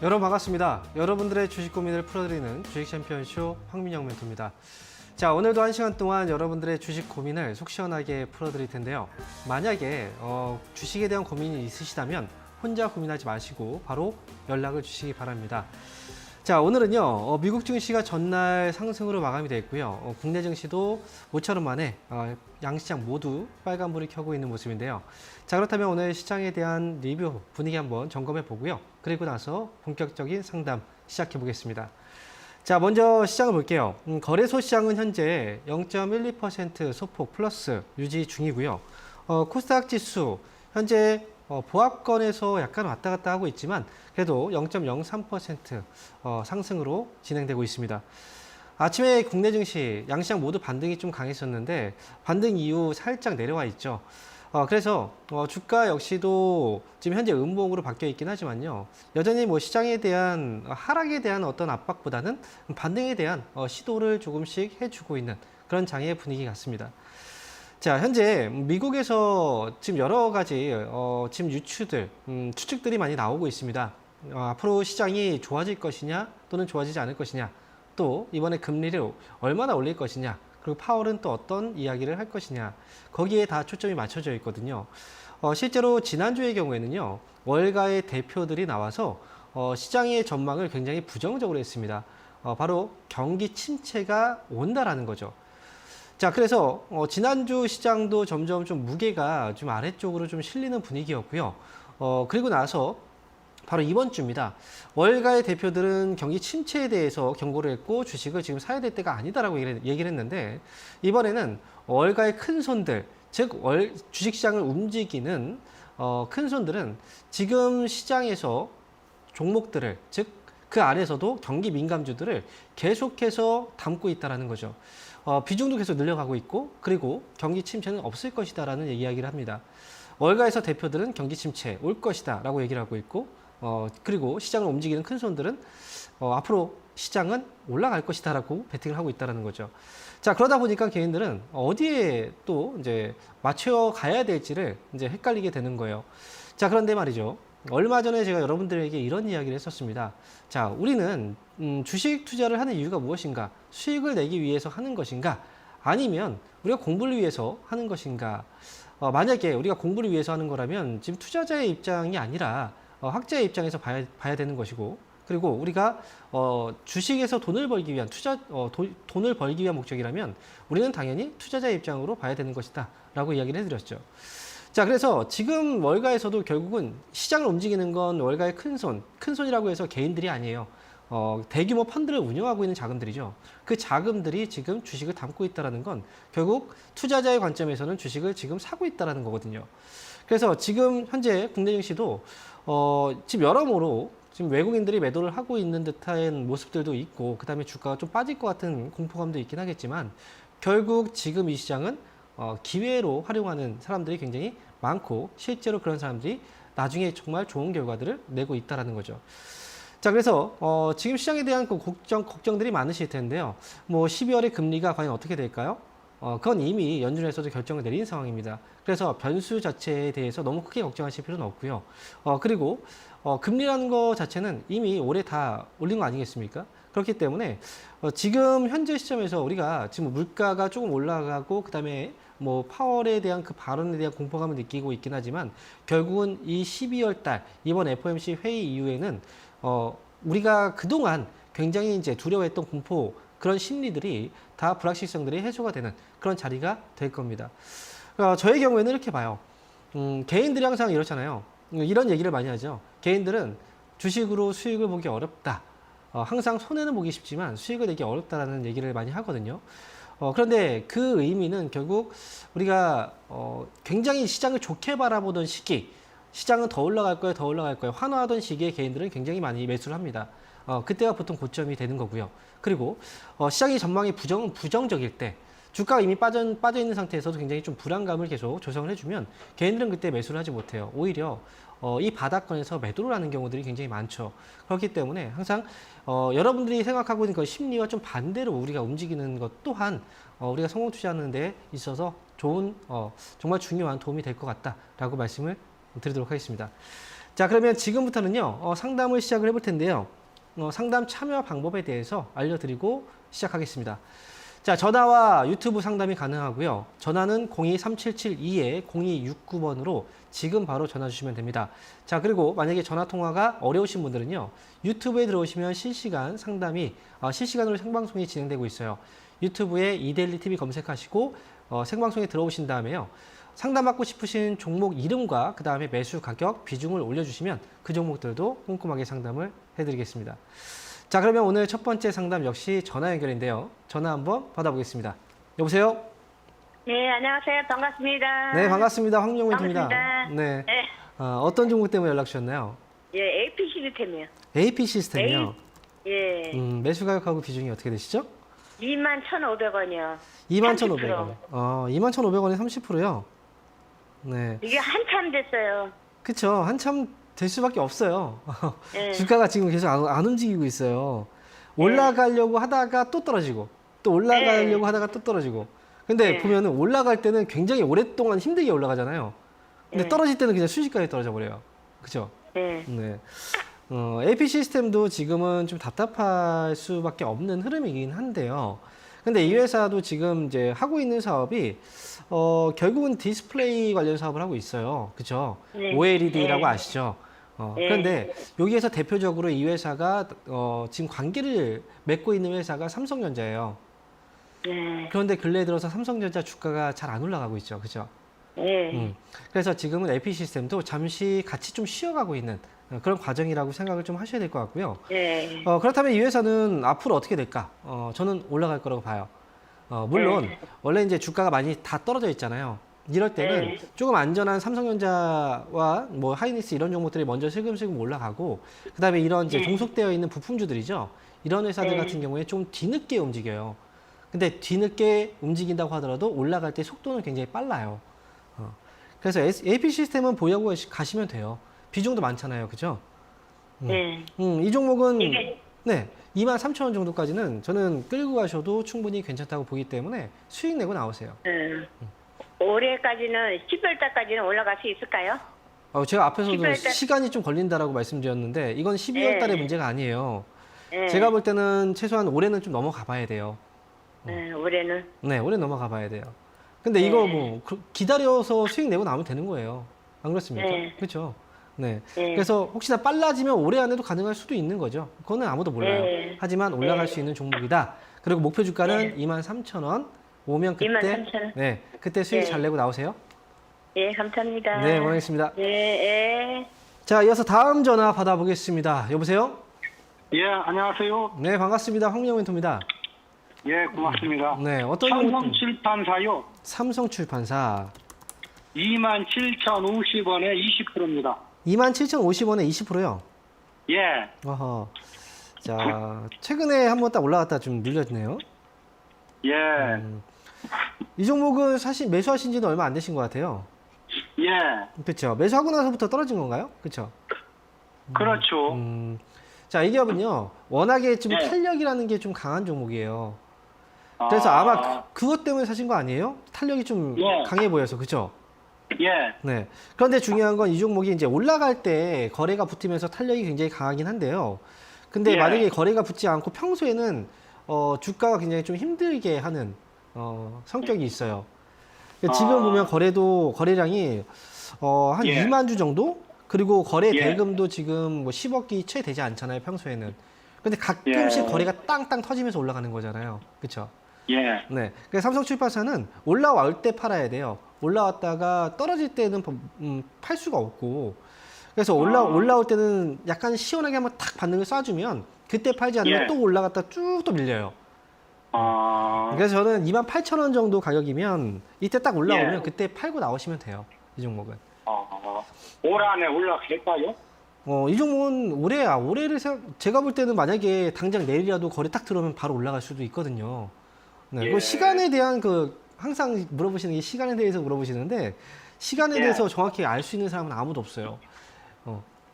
여러분 반갑습니다. 여러분들의 주식 고민을 풀어드리는 주식 챔피언쇼 황민영 멘토입니다. 자, 오늘도 1시간 동안 여러분들의 주식 고민을 속 시원하게 풀어드릴 텐데요. 만약에 주식에 대한 고민이 있으시다면 혼자 고민하지 마시고 바로 연락을 주시기 바랍니다. 자, 오늘은요, 미국 증시가 전날 상승으로 마감이 됐고요. 국내 증시도 모처럼 만에 양시장 모두 빨간불을 켜고 있는 모습인데요. 자, 그렇다면 오늘 시장에 대한 리뷰 분위기 한번 점검해 보고요. 그리고 나서 본격적인 상담 시작해 보겠습니다. 자, 먼저 시장을 볼게요. 거래소 시장은 현재 0.12% 소폭 플러스 유지 중이고요. 코스닥 지수 현재 보합권에서 약간 왔다 갔다 하고 있지만 그래도 0.03% 상승으로 진행되고 있습니다. 아침에 국내 증시, 양시장 모두 반등이 좀 강했었는데 반등 이후 살짝 내려와 있죠. 그래서 주가 역시도 지금 현재 음봉으로 바뀌어 있긴 하지만요. 여전히 뭐 시장에 대한 하락에 대한 어떤 압박보다는 반등에 대한 시도를 조금씩 해주고 있는 그런 장의 분위기 같습니다. 자, 현재 미국에서 지금 여러 가지 지금 추측들이 많이 나오고 있습니다. 앞으로 시장이 좋아질 것이냐 또는 좋아지지 않을 것이냐, 또 이번에 금리를 얼마나 올릴 것이냐, 그리고 파월은 또 어떤 이야기를 할 것이냐, 거기에 다 초점이 맞춰져 있거든요. 실제로 지난주의 경우에는요, 월가의 대표들이 나와서 시장의 전망을 굉장히 부정적으로 했습니다. 바로 경기 침체가 온다라는 거죠. 자, 그래서 지난주 시장도 점점 좀 무게가 좀 아래쪽으로 좀 실리는 분위기였고요. 그리고 나서 바로 이번 주입니다. 월가의 대표들은 경기 침체에 대해서 경고를 했고 주식을 지금 사야 될 때가 아니다라고 얘기를 했는데, 이번에는 월가의 큰 손들, 즉 주식시장을 움직이는 큰 손들은 지금 시장에서 종목들을, 즉 그 안에서도 경기 민감주들을 계속해서 담고 있다는 거죠. 비중도 계속 늘려가고 있고, 그리고 경기 침체는 없을 것이다라는 이야기를 합니다. 월가에서 대표들은 경기 침체 올 것이다라고 얘기를 하고 있고, 그리고 시장을 움직이는 큰 손들은 앞으로 시장은 올라갈 것이다라고 베팅을 하고 있다는 거죠. 자, 그러다 보니까 개인들은 어디에 또 이제 맞춰 가야 될지를 이제 헷갈리게 되는 거예요. 자, 그런데 말이죠. 얼마 전에 제가 여러분들에게 이런 이야기를 했었습니다. 자, 우리는 주식 투자를 하는 이유가 무엇인가? 수익을 내기 위해서 하는 것인가? 아니면 우리가 공부를 위해서 하는 것인가? 만약에 우리가 공부를 위해서 하는 거라면 지금 투자자의 입장이 아니라 학자의 입장에서 봐야 되는 것이고, 그리고 우리가 주식에서 돈을 벌기 위한 돈을 벌기 위한 목적이라면 우리는 당연히 투자자의 입장으로 봐야 되는 것이다 라고 이야기를 해드렸죠. 자, 그래서 지금 월가에서도 결국은 시장을 움직이는 건 월가의 큰손이라고 해서 개인들이 아니에요. 대규모 펀드를 운영하고 있는 자금들이죠. 그 자금들이 지금 주식을 담고 있다는 건 결국 투자자의 관점에서는 주식을 지금 사고 있다는 거거든요. 그래서 지금 현재 국내 증시도 지금 여러모로 지금 외국인들이 매도를 하고 있는 듯한 모습들도 있고, 그 다음에 주가가 좀 빠질 것 같은 공포감도 있긴 하겠지만, 결국 지금 이 시장은 기회로 활용하는 사람들이 굉장히 많고, 실제로 그런 사람들이 나중에 정말 좋은 결과들을 내고 있다는 거죠. 자, 그래서 지금 시장에 대한 그 걱정들이 많으실 텐데요. 뭐 12월에 금리가 과연 어떻게 될까요? 그건 이미 연준에서도 결정을 내린 상황입니다. 그래서 변수 자체에 대해서 너무 크게 걱정하실 필요는 없고요. 그리고 금리라는 거 자체는 이미 올해 다 올린 거 아니겠습니까? 그렇기 때문에 지금 현재 시점에서 우리가 지금 물가가 조금 올라가고, 그다음에 뭐 파월에 대한 그 발언에 대한 공포감을 느끼고 있긴 하지만, 결국은 이 12월 달 이번 FOMC 회의 이후에는 우리가 그동안 굉장히 이제 두려워했던 공포, 그런 심리들이 다 불확실성들이 해소가 되는 그런 자리가 될 겁니다. 저의 경우에는 이렇게 봐요. 개인들이 항상 이렇잖아요. 이런 얘기를 많이 하죠. 개인들은 주식으로 수익을 보기 어렵다. 항상 손해는 보기 쉽지만 수익을 내기 어렵다라는 얘기를 많이 하거든요. 그런데 그 의미는 결국 우리가 굉장히 시장을 좋게 바라보던 시기, 시장은 더 올라갈 거예요, 더 올라갈 거예요, 환호하던 시기에 개인들은 굉장히 많이 매수를 합니다. 그때가 보통 고점이 되는 거고요. 그리고 시장의 전망이 부정적일 때, 주가가 이미 빠져 있는 상태에서도 굉장히 좀 불안감을 계속 조성을 해주면 개인들은 그때 매수를 하지 못해요. 오히려 이 바닥권에서 매도를 하는 경우들이 굉장히 많죠. 그렇기 때문에 항상 여러분들이 생각하고 있는 그 심리와 좀 반대로 우리가 움직이는 것 또한 우리가 성공 투자하는 데 있어서 좋은 정말 중요한 도움이 될 것 같다라고 말씀을 드리도록 하겠습니다. 자, 그러면 지금부터는요, 상담을 시작을 해볼 텐데요. 상담 참여 방법에 대해서 알려드리고 시작하겠습니다. 자, 전화와 유튜브 상담이 가능하고요. 전화는 023772-0269번으로 지금 바로 전화 주시면 됩니다. 자, 그리고 만약에 전화 통화가 어려우신 분들은요. 유튜브에 들어오시면 실시간 상담이 실시간으로 생방송이 진행되고 있어요. 유튜브에 이데일리 TV 검색하시고 생방송에 들어오신 다음에요. 상담받고 싶으신 종목 이름과 그 다음에 매수 가격, 비중을 올려주시면 그 종목들도 꼼꼼하게 상담을 해드리겠습니다. 자, 그러면 오늘 첫 번째 상담 역시 전화 연결인데요. 전화 한번 받아보겠습니다. 여보세요? 네, 안녕하세요. 반갑습니다. 네, 반갑습니다. 황영민 멘토입니다. 반갑습니다. 네. 네. 어떤 종목 때문에 연락 주셨나요? 예, AP 시스템이요. AP 시스템이요. 예. 매수 가격하고 비중이 어떻게 되시죠? 21,500원이요. 21,500원. 21,500원에 30%요? 네. 이게 한참 됐어요. 그쵸. 한참 될 수밖에 없어요. 예. 주가가 지금 계속 안 움직이고 있어요. 올라가려고 하다가 또 떨어지고, 또 올라가려고 하다가 또 떨어지고. 근데 보면은 올라갈 때는 굉장히 오랫동안 힘들게 올라가잖아요. 근데 떨어질 때는 그냥 순식간에 떨어져 버려요. 그죠? 네. 네. AP 시스템도 지금은 좀 답답할 수밖에 없는 흐름이긴 한데요. 근데 이 회사도 지금 이제 하고 있는 사업이 결국은 디스플레이 관련 사업을 하고 있어요. 그죠? 네. OLED라고 네. 아시죠? 그런데 여기에서 대표적으로 이 회사가 지금 관계를 맺고 있는 회사가 삼성전자예요. 네. 그런데 근래에 들어서 삼성전자 주가가 잘 안 올라가고 있죠. 그죠? 네. 그래서 지금은 AP 시스템도 잠시 같이 좀 쉬어가고 있는 그런 과정이라고 생각을 좀 하셔야 될 것 같고요. 네. 그렇다면 이 회사는 앞으로 어떻게 될까? 저는 올라갈 거라고 봐요. 물론 원래 이제 주가가 많이 다 떨어져 있잖아요. 이럴 때는 조금 안전한 삼성전자와 뭐 하이닉스 이런 종목들이 먼저 슬금슬금 올라가고, 그다음에 이런 이제 종속되어 있는 부품주들이죠. 이런 회사들 같은 경우에 좀 뒤늦게 움직여요. 근데 뒤늦게 움직인다고 하더라도 올라갈 때 속도는 굉장히 빨라요. 그래서 AP 시스템은 보유하고 가시면 돼요. 비중도 많잖아요. 그죠? 네. 이 종목은 이게- 네, 23,000원 정도까지는 저는 끌고 가셔도 충분히 괜찮다고 보기 때문에 수익 내고 나오세요. 올해까지는 12월 달까지는 올라갈 수 있을까요? 제가 앞에서도 12월 달- 시간이 좀 걸린다라고 말씀드렸는데 이건 12월 달의 문제가 아니에요. 네. 제가 볼 때는 최소한 올해는 좀 넘어가 봐야 돼요. 네, 올해는. 네, 올해 넘어가 봐야 돼요. 근데 이거 뭐 기다려서 수익 내고 나오면 되는 거예요. 안 그렇습니까? 네. 그렇죠? 네. 네. 그래서 혹시나 빨라지면 올해 안에도 가능할 수도 있는 거죠. 그거는 아무도 몰라요. 네. 하지만 올라갈 수 있는 종목이다. 그리고 목표 주가는 23,000원. 오면 그때 23,000원. 네, 그때 수익 네. 잘 내고 나오세요. 예, 감사합니다. 네, 고맙습니다. 예, 예. 자, 이어서 다음 전화 받아보겠습니다. 여보세요? 예, 안녕하세요. 네, 반갑습니다. 황민영 멘토입니다. 예, 고맙습니다. 네, 어떤 종목? 삼성출판사요. 삼성출판사 27,050원에 20%입니다. 27,050원에 20%요. 예, 어허. 자, 최근에 한번 딱 올라갔다 좀 눌렸네요. 예, 이 종목은 사실 매수하신 지는 얼마 안 되신 것 같아요. 예, 그렇죠. 매수하고 나서부터 떨어진 건가요? 그렇죠. 그렇죠. 자, 이 기업은요. 워낙에 좀 네. 탄력이라는 게 좀 강한 종목이에요. 그래서 아마 그것 때문에 사신 거 아니에요? 탄력이 좀 예. 강해 보여서. 그렇죠? 예, 네. 그런데 중요한 건 이 종목이 이제 올라갈 때 거래가 붙으면서 탄력이 굉장히 강하긴 한데요. 근데 예. 만약에 거래가 붙지 않고 평소에는 주가가 굉장히 좀 힘들게 하는 성격이 있어요. 그러니까 지금 보면 거래량이 한 예. 2만 주 정도? 그리고 거래 예. 대금도 지금 뭐 10억이 채 되지 않잖아요, 평소에는. 근데 가끔씩 예. 거래가 땅땅 터지면서 올라가는 거잖아요. 그렇죠? 예, 네. 그래서 삼성출판사는 올라올 때 팔아야 돼요. 올라왔다가 떨어질 때는 팔 수가 없고. 그래서 올라올 때는 약간 시원하게 한번 탁 반등을 쏴주면 그때 팔지 않으면 예. 또 올라갔다 쭉 또 밀려요. 그래서 저는 28,000원 정도 가격이면 이때 딱 올라오면 예. 그때 팔고 나오시면 돼요. 이 종목은. 올 안에 올라갈까요? 이 종목은 올해를 제가 볼 때는 만약에 당장 내일이라도 거래 딱 들어오면 바로 올라갈 수도 있거든요. 네. 예. 그 시간에 대한 항상 물어보시는 게 시간에 대해서 물어보시는데 시간에 예. 대해서 정확히 알 수 있는 사람은 아무도 없어요.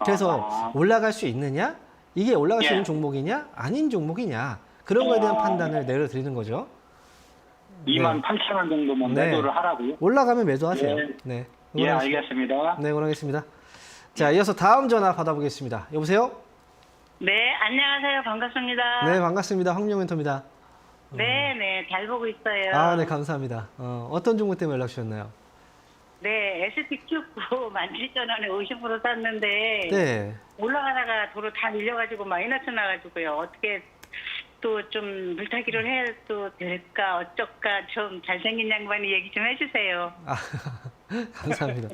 그래서 올라갈 수 있느냐? 이게 올라갈 수 예. 있는 종목이냐? 아닌 종목이냐? 그런 거에 대한 판단을 내려드리는 거죠. 28,000원 정도면 네. 매도를 하라고요? 올라가면 매도하세요. 예. 네. 예, 응원하겠습니다. 알겠습니다. 네, 응원하겠습니다. 자, 이어서 다음 전화 받아보겠습니다. 여보세요? 네, 안녕하세요. 반갑습니다. 네, 반갑습니다. 황민영 멘토입니다. 네, 네, 잘 보고 있어요. 아, 네, 감사합니다. 어떤 종목 때문에 연락 주셨나요? 네, STQ9 17,000원에 50% 샀는데 네. 올라가다가 도로 다 밀려가지고 마이너스 나가지고요. 어떻게 또 좀 물타기를 해도 될까 어쩔까 좀 잘생긴 양반이 얘기 좀 해주세요. 아, 감사합니다.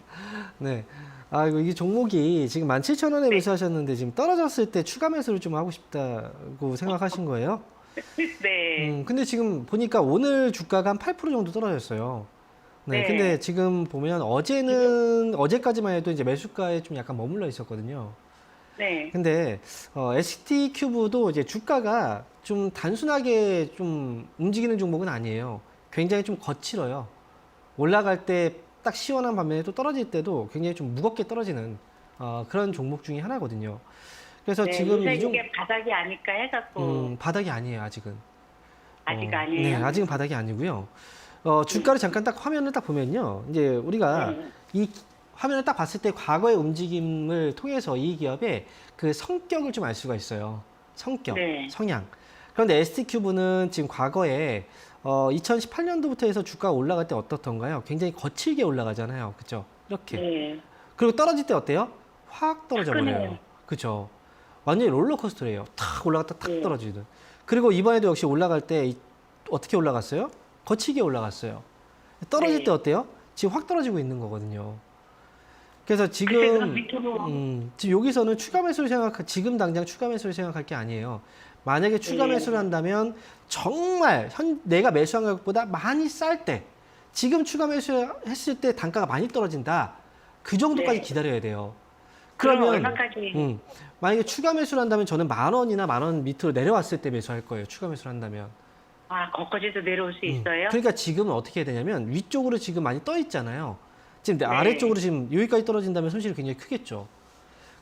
네. 아이고, 이게 종목이 지금 17,000원에 매수하셨는데 지금 떨어졌을 때 추가 매수를 좀 하고 싶다고 생각하신 거예요? 네. 근데 지금 보니까 오늘 주가가 한 8% 정도 떨어졌어요. 네. 네. 근데 지금 보면 어제까지만 해도 이제 매수가에 좀 약간 머물러 있었거든요. 네. 근데 ST 큐브도 이제 주가가 좀 단순하게 좀 움직이는 종목은 아니에요. 굉장히 좀 거칠어요. 올라갈 때 딱 시원한 반면에 또 떨어질 때도 굉장히 좀 무겁게 떨어지는 그런 종목 중에 하나거든요. 그래서 네, 지금 요새 이 종, 이게 바닥이 아닐까 해갖고 바닥이 아니에요, 아직은. 아직 네, 아니에요. 아직은 바닥이 아니고요. 주가를 잠깐 딱 화면을 딱 보면요. 이제 우리가 네. 이 화면을 딱 봤을 때 과거의 움직임을 통해서 이 기업의 그 성격을 좀 알 수가 있어요. 성격, 네. 성향. 그런데 ST큐브는 지금 과거에 2018년도부터 해서 주가가 올라갈 때 어떻던가요? 굉장히 거칠게 올라가잖아요. 그죠? 이렇게. 네. 그리고 떨어질 때 어때요? 확 떨어져 버려요. 화끈해요. 그죠? 완전히 롤러코스터예요. 탁 올라갔다 탁 네. 떨어지는. 그리고 이번에도 역시 올라갈 때 어떻게 올라갔어요? 거칠게 올라갔어요. 떨어질 네. 때 어때요? 지금 확 떨어지고 있는 거거든요. 그래서 그래서 지금 밑으로 지금 여기서는 지금 당장 추가 매수를 생각할 게 아니에요. 만약에 추가 네. 매수를 한다면 정말 내가 매수한 가격보다 많이 쌀 때, 지금 추가 매수했을 때 단가가 많이 떨어진다. 그 정도까지 네. 기다려야 돼요. 그럼 그러면 얼마까지? 만약에 추가 매수를 한다면 저는 10,000원이나 10,000원 밑으로 내려왔을 때 매수할 거예요. 추가 매수를 한다면. 아, 거기까지도 내려올 수 있어요? 그러니까 지금은 어떻게 해야 되냐면 위쪽으로 지금 많이 떠 있잖아요. 지금 네. 아래쪽으로 지금 여기까지 떨어진다면 손실이 굉장히 크겠죠.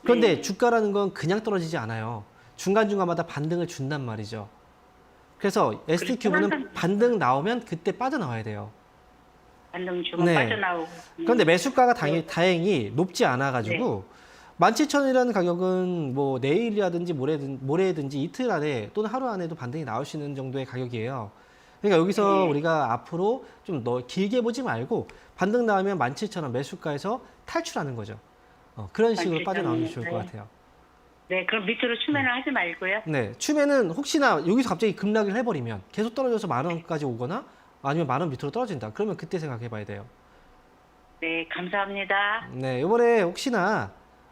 그런데 네. 주가라는 건 그냥 떨어지지 않아요. 중간중간마다 반등을 준단 말이죠. 그래서 ST큐브는 그렇지만 반등 나오면 그때 빠져나와야 돼요. 반등 주면 네. 빠져나오고. 그런데 매수가가 네. 다행히 높지 않아가지고 17,000원이라는 가격은 뭐 내일이라든지 모레든지 이틀 안에 또는 하루 안에도 반등이 나올 수 있는 정도의 가격이에요. 그러니까 여기서 네. 우리가 앞으로 좀 길게 보지 말고 반등 나오면 17,000원 매수가에서 탈출하는 거죠. 그런 식으로 17,000원. 빠져나오는 게 좋을 것 네. 같아요. 네, 그럼 밑으로 추면을 하지 말고요. 네, 추면은 혹시나 여기서 갑자기 급락을 해버리면 계속 떨어져서 10,000원까지 오거나 아니면 10,000원 밑으로 떨어진다. 그러면 그때 생각해봐야 돼요. 네, 감사합니다. 네, 이번에 혹시나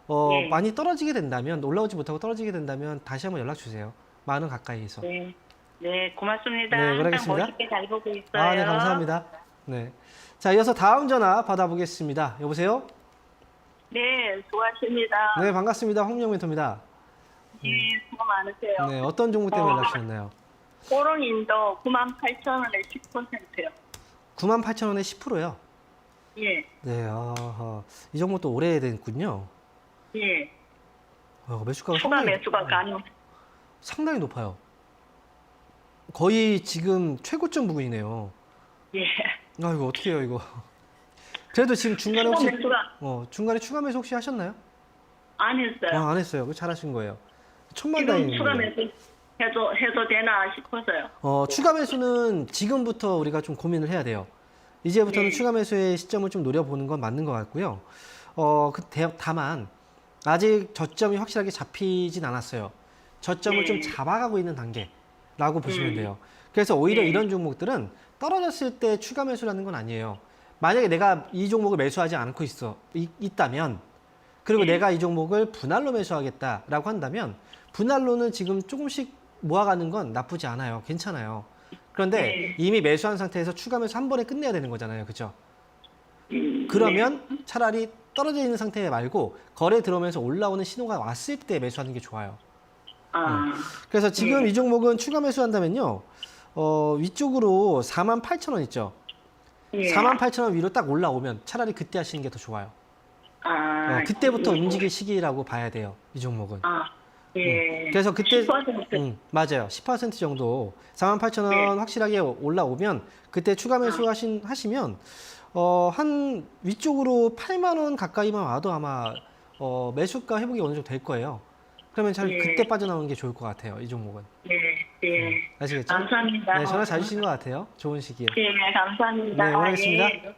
네. 많이 떨어지게 된다면 올라오지 못하고 떨어지게 된다면 다시 한번 연락 주세요. 10,000원 가까이에서. 네, 네, 고맙습니다. 네, 항상 그러겠습니다. 멋있게 잘 보고 있어요. 아, 네, 감사합니다. 네, 자, 이어서 다음 전화 받아보겠습니다. 여보세요? 네, 수고하십니다. 네, 반갑습니다. 황민영 멘토입니다. 예, 수고 많으세요. 네, 어떤 종목 때문에 연락 주셨나요? 호롱인도 98,000원에 10%요. 98,000원에 10%요. 예, 네, 이 종목도 오래됐군요. 예. 매수가가 추가 상당히, 매수가 가능. 상당히 높아요. 거의 지금 최고점 부근이네요. 예. 아, 이거 어떻게 해요, 이거. 그래도 지금 중간에 추가 혹시 매수가 중간에 추가 매수 혹시 하셨나요? 안 했어요. 안 했어요. 그거 잘하신 거예요. 천만 지금 다행이에요. 추가 매수 해도 되나 싶어서요. 추가 매수는 지금부터 우리가 좀 고민을 해야 돼요. 이제부터는 네. 추가 매수의 시점을 좀 노려보는 건 맞는 것 같고요. 다만 아직 저점이 확실하게 잡히진 않았어요. 저점을 네. 좀 잡아가고 있는 단계라고 보시면 돼요. 그래서 오히려 네. 이런 종목들은 떨어졌을 때 추가 매수라는 건 아니에요. 만약에 내가 이 종목을 매수하지 않고 있다면 그리고 내가 이 종목을 분할로 매수하겠다라고 한다면 분할로는 지금 조금씩 모아가는 건 나쁘지 않아요. 괜찮아요. 그런데 네. 이미 매수한 상태에서 추가 매수 한 번에 끝내야 되는 거잖아요. 그죠? 그러면 차라리 떨어져 있는 상태 말고 거래 들어오면서 올라오는 신호가 왔을 때 매수하는 게 좋아요. 아, 그래서 지금 네. 이 종목은 추가 매수한다면요. 위쪽으로 48,000원 있죠. 예. 48,000원 위로 딱 올라오면 차라리 그때 하시는 게 더 좋아요. 아, 그때부터 예. 움직일 시기라고 봐야 돼요. 이 종목은. 아, 예. 그래서 그때 10%. 맞아요. 10% 정도 48,000원 네. 확실하게 올라오면 그때 추가 매수 하시면 한 위쪽으로 8만 원 가까이만 와도 아마 매수가 회복이 어느 정도 될 거예요. 그러면 잘 네. 그때 빠져나오는 게 좋을 것 같아요. 이 종목은. 네, 네. 아시겠죠? 감사합니다. 네, 전화 잘 주시는 것 같아요. 좋은 시기에. 네, 감사합니다. 네, 오겠습니다. 예.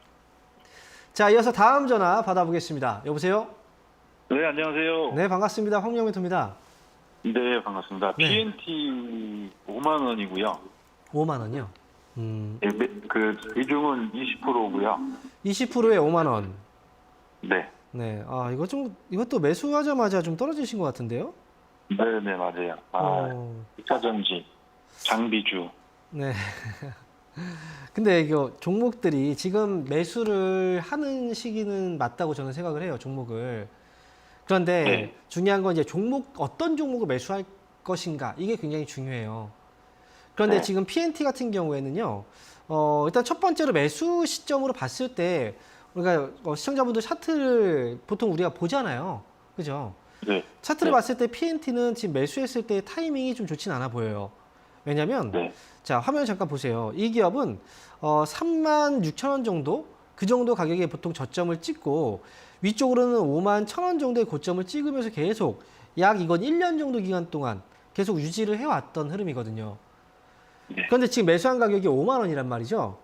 자, 이어서 다음 전화 받아보겠습니다. 여보세요? 네, 안녕하세요. 네, 반갑습니다. 황명멘토입니다. 네, 반갑습니다. 네. PNT 5만 원이고요. 5만 원이요. 그 비중은 20%고요. 20%에 5만 원. 네. 네, 이것도 매수하자마자 좀 떨어지신 것 같은데요? 네, 네, 맞아요. 어, 2차 전지, 장비주. 네. 근데 이거 종목들이 지금 매수를 하는 시기는 맞다고 저는 생각을 해요, 종목을. 그런데 네. 중요한 건 이제 어떤 종목을 매수할 것인가, 이게 굉장히 중요해요. 그런데 네. 지금 PNT 같은 경우에는요, 일단 첫 번째로 매수 시점으로 봤을 때, 우리가 시청자분들 차트를 보통 우리가 보잖아요. 그죠? 네. 차트를 네. 봤을 때 PNT는 지금 매수했을 때 타이밍이 좀 좋진 않아 보여요. 왜냐면, 네. 자, 화면 잠깐 보세요. 이 기업은 36,000원 정도? 그 정도 가격에 보통 저점을 찍고, 위쪽으로는 51,000원 정도의 고점을 찍으면서 계속 약 이건 1년 정도 기간 동안 계속 유지를 해왔던 흐름이거든요. 네. 그런데 지금 매수한 가격이 5만 원이란 말이죠.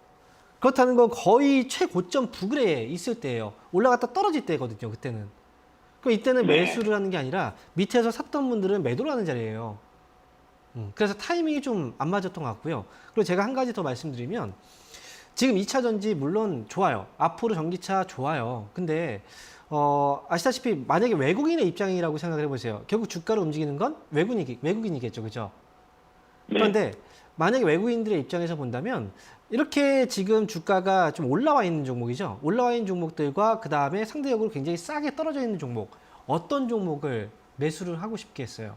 그렇다는 건 거의 최고점 부근에 있을 때예요. 올라갔다 떨어질 때거든요, 그때는. 그럼 이때는 네. 매수를 하는 게 아니라 밑에서 샀던 분들은 매도를 하는 자리예요. 그래서 타이밍이 좀 안 맞았던 것 같고요. 그리고 제가 한 가지 더 말씀드리면 지금 2차 전지 물론 좋아요. 앞으로 전기차 좋아요. 근데 아시다시피 만약에 외국인의 입장이라고 생각을 해보세요. 결국 주가를 움직이는 건 외국인이겠죠. 그죠? 네. 그런데 만약에 외국인들의 입장에서 본다면 이렇게 지금 주가가 좀 올라와 있는 종목이죠. 올라와 있는 종목들과 그 다음에 상대적으로 굉장히 싸게 떨어져 있는 종목, 어떤 종목을 매수를 하고 싶겠어요?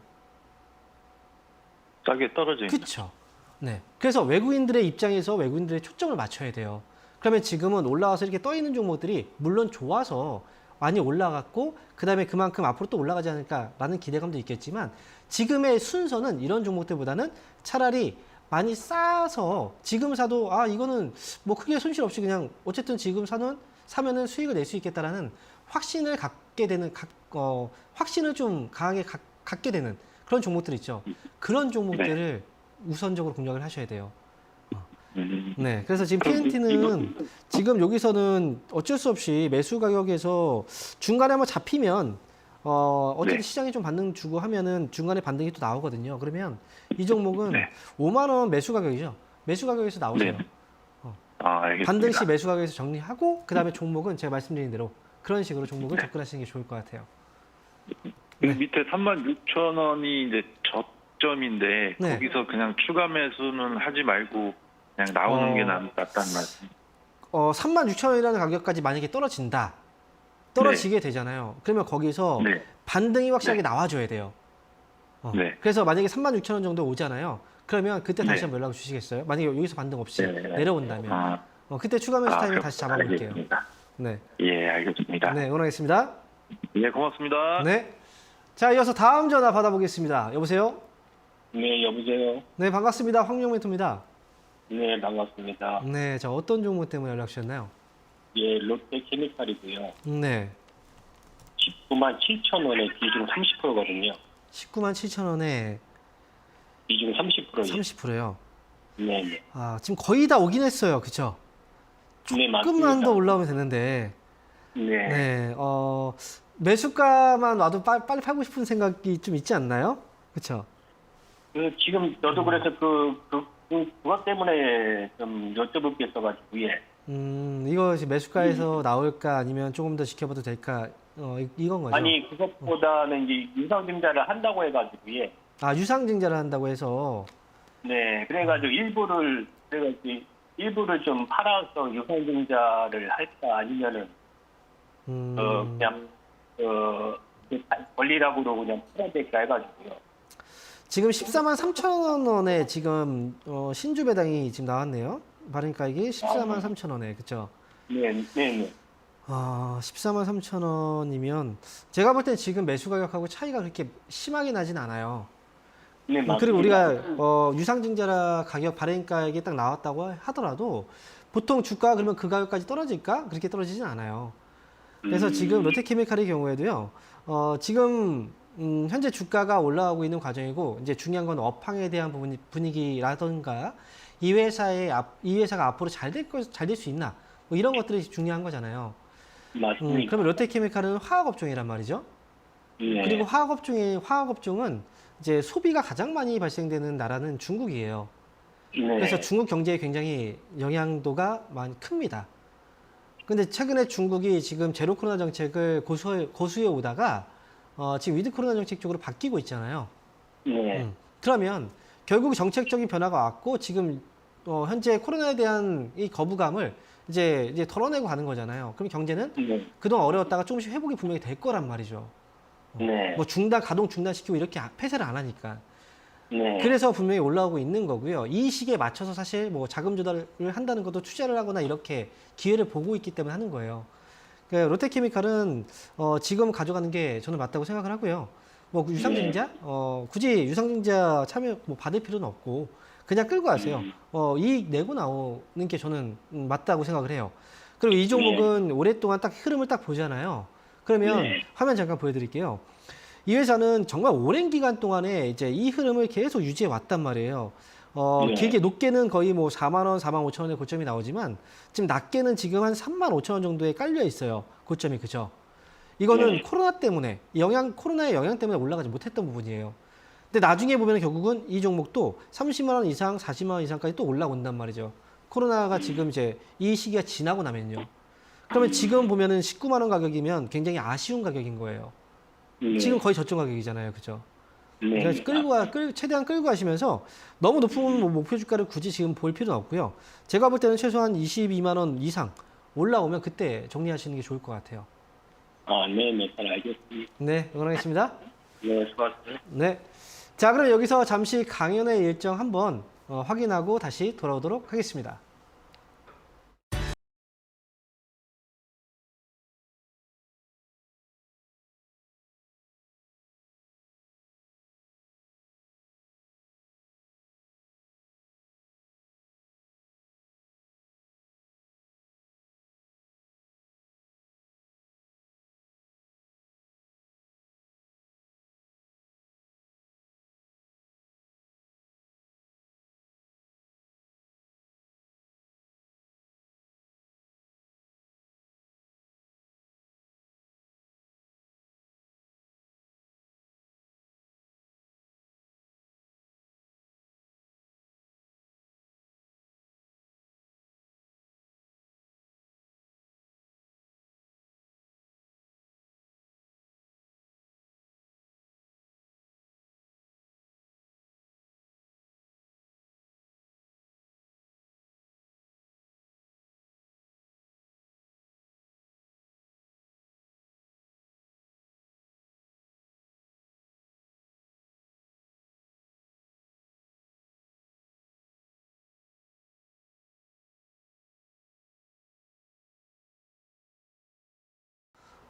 싸게 떨어져 있는. 그렇죠. 네. 그래서 외국인들의 입장에서 외국인들의 초점을 맞춰야 돼요. 그러면 지금은 올라와서 이렇게 떠 있는 종목들이 물론 좋아서 많이 올라갔고 그 다음에 그만큼 앞으로 또 올라가지 않을까라는 기대감도 있겠지만 지금의 순서는 이런 종목들보다는 차라리 많이 싸서 지금 사도 이거는 뭐 크게 손실 없이 그냥 어쨌든 지금 사면은 수익을 낼 수 있겠다라는 확신을 갖게 되는 확신을 좀 강하게 갖게 되는 그런 종목들 있죠. 그런 종목들을 우선적으로 공략을 하셔야 돼요. 네, 그래서 지금 PNT는 지금 여기서는 어쩔 수 없이 매수 가격에서 중간에 한번 잡히면 어쨌든 네. 시장이 좀 반등 주고 하면은 중간에 반등이 또 나오거든요. 그러면 이 종목은 네. 5만 원 매수 가격이죠. 매수 가격에서 나오세요. 네. 알겠습니다. 반등 시 매수 가격에서 정리하고 그 다음에 종목은 제가 말씀드린 대로 그런 식으로 종목을 접근하시는 게 좋을 것 같아요. 그 밑에 36,000원이 이제 저점인데 네. 거기서 그냥 추가 매수는 하지 말고 그냥 나오는 게 낫다는 말씀. 36,000원이라는 가격까지 만약에 떨어지게 되잖아요. 그러면 거기서 네. 반등이 확실하게 네. 나와줘야 돼요. 네. 그래서 만약에 36,000원 정도 오잖아요. 그러면 그때 다시 네. 한번 연락을 주시겠어요? 만약에 여기서 반등 없이 네. 내려온다면 그때 추가 매수 타이밍 그럼 다시 잡아볼게요. 알겠습니다. 네, 예, 알겠습니다. 네, 응원하겠습니다. 예, 고맙습니다. 네, 자 이어서 다음 전화 받아보겠습니다. 여보세요? 네, 여보세요. 네, 반갑습니다. 황명멘토입니다. 네, 반갑습니다. 네, 자 어떤 종목 때문에 연락 주셨나요? 예, 롯데케미칼이고요. 네, 19만 7천 원에 비중 30%거든요. 19만 7,000원에 비중 30%예요. 30%요. 네, 네. 지금 거의 다 오긴 했어요. 그쵸? 네, 맞습니다. 조금만 더 올라오면 되는데, 네. 네, 매수가만 와도 빨리 팔고 싶은 생각이 좀 있지 않나요? 그쵸? 지금 저도 그래서 그것 때문에 좀 여쭤볼 게 있어가지고, 예. 이거 지금 매수가에서 나올까 아니면 조금 더 지켜봐도 될까? 이건 거죠. 아니, 그것보다는 이제 유상증자를 한다고 해가지고, 예. 유상증자를 한다고 해서, 네, 그래가지고 일부를 좀 팔아서 유상증자를 할까 아니면은, 그냥, 권리락으로 그냥 팔아야 될까 해가지고요. 지금 14만 3천 원에 지금, 신주 배당이 지금 나왔네요. 발행가액이 14만 3천 원에, 그쵸? 네, 네, 네. 14만 3천 원이면, 제가 볼 땐 지금 매수 가격하고 차이가 그렇게 심하게 나진 않아요. 네, 맞습니다. 그리고 우리가 유상증자 가격 발행가액이 딱 나왔다고 하더라도 보통 주가 그러면 그 가격까지 떨어질까? 그렇게 떨어지진 않아요. 그래서 지금 롯데케미칼의 경우에도요. 지금 현재 주가가 올라가고 있는 과정이고 이제 중요한 건 업황에 대한 분위기라던가 이 회사가 앞으로 잘 될 수 있나 뭐 이런 것들이 중요한 거잖아요. 맞습니다. 그러면 롯데케미칼은 화학업종이란 말이죠. 예. 그리고 화학업종은 이제 소비가 가장 많이 발생되는 나라는 중국이에요. 네. 그래서 중국 경제에 굉장히 영향도가 많이 큽니다. 근데 최근에 중국이 지금 제로 코로나 정책을 고수해 오다가 지금 위드 코로나 정책 쪽으로 바뀌고 있잖아요. 네. 그러면 결국 정책적인 변화가 왔고 지금 현재 코로나에 대한 이 거부감을 이제 덜어내고 가는 거잖아요. 그럼 경제는 네. 그동안 어려웠다가 조금씩 회복이 분명히 될 거란 말이죠. 네. 뭐 가동 중단시키고 이렇게 폐쇄를 안 하니까. 네. 그래서 분명히 올라오고 있는 거고요. 이 시기에 맞춰서 사실 뭐 자금 조달을 한다는 것도 투자를 하거나 이렇게 기회를 보고 있기 때문에 하는 거예요. 그러니까 롯데케미칼은 지금 가져가는 게 저는 맞다고 생각을 하고요. 뭐 유상증자 굳이 유상증자 참여 뭐 받을 필요는 없고 그냥 끌고 가세요. 이익 내고 나오는 게 저는 맞다고 생각을 해요. 그리고 이 종목은 오랫동안 딱 흐름을 딱 보잖아요. 그러면 화면 잠깐 보여드릴게요. 이 회사는 정말 오랜 기간 동안에 이제 이 흐름을 계속 유지해 왔단 말이에요. 길게 높게는 거의 뭐 4만 원, 4만 5천 원의 고점이 나오지만 지금 낮게는 지금 한 3만 5천 원 정도에 깔려 있어요. 고점이 그죠? 이거는 코로나의 영향 때문에 올라가지 못했던 부분이에요. 근데 나중에 보면 결국은 이 종목도 30만 원 이상, 40만 원 이상까지 또 올라온단 말이죠. 코로나가 지금 이제 이 시기가 지나고 나면요. 그러면 지금 보면은 19만 원 가격이면 굉장히 아쉬운 가격인 거예요. 지금 거의 저점 가격이잖아요. 그죠? 네. 그러니까 최대한 끌고 가시면서 너무 높은 목표 주가를 굳이 지금 볼 필요는 없고요. 제가 볼 때는 최소한 22만 원 이상 올라오면 그때 정리하시는 게 좋을 것 같아요. 네, 잘 알겠습니다. 네, 응원하겠습니다. 네, 수고하셨습니다. 네. 자, 그럼 여기서 잠시 강연의 일정 한번 확인하고 다시 돌아오도록 하겠습니다.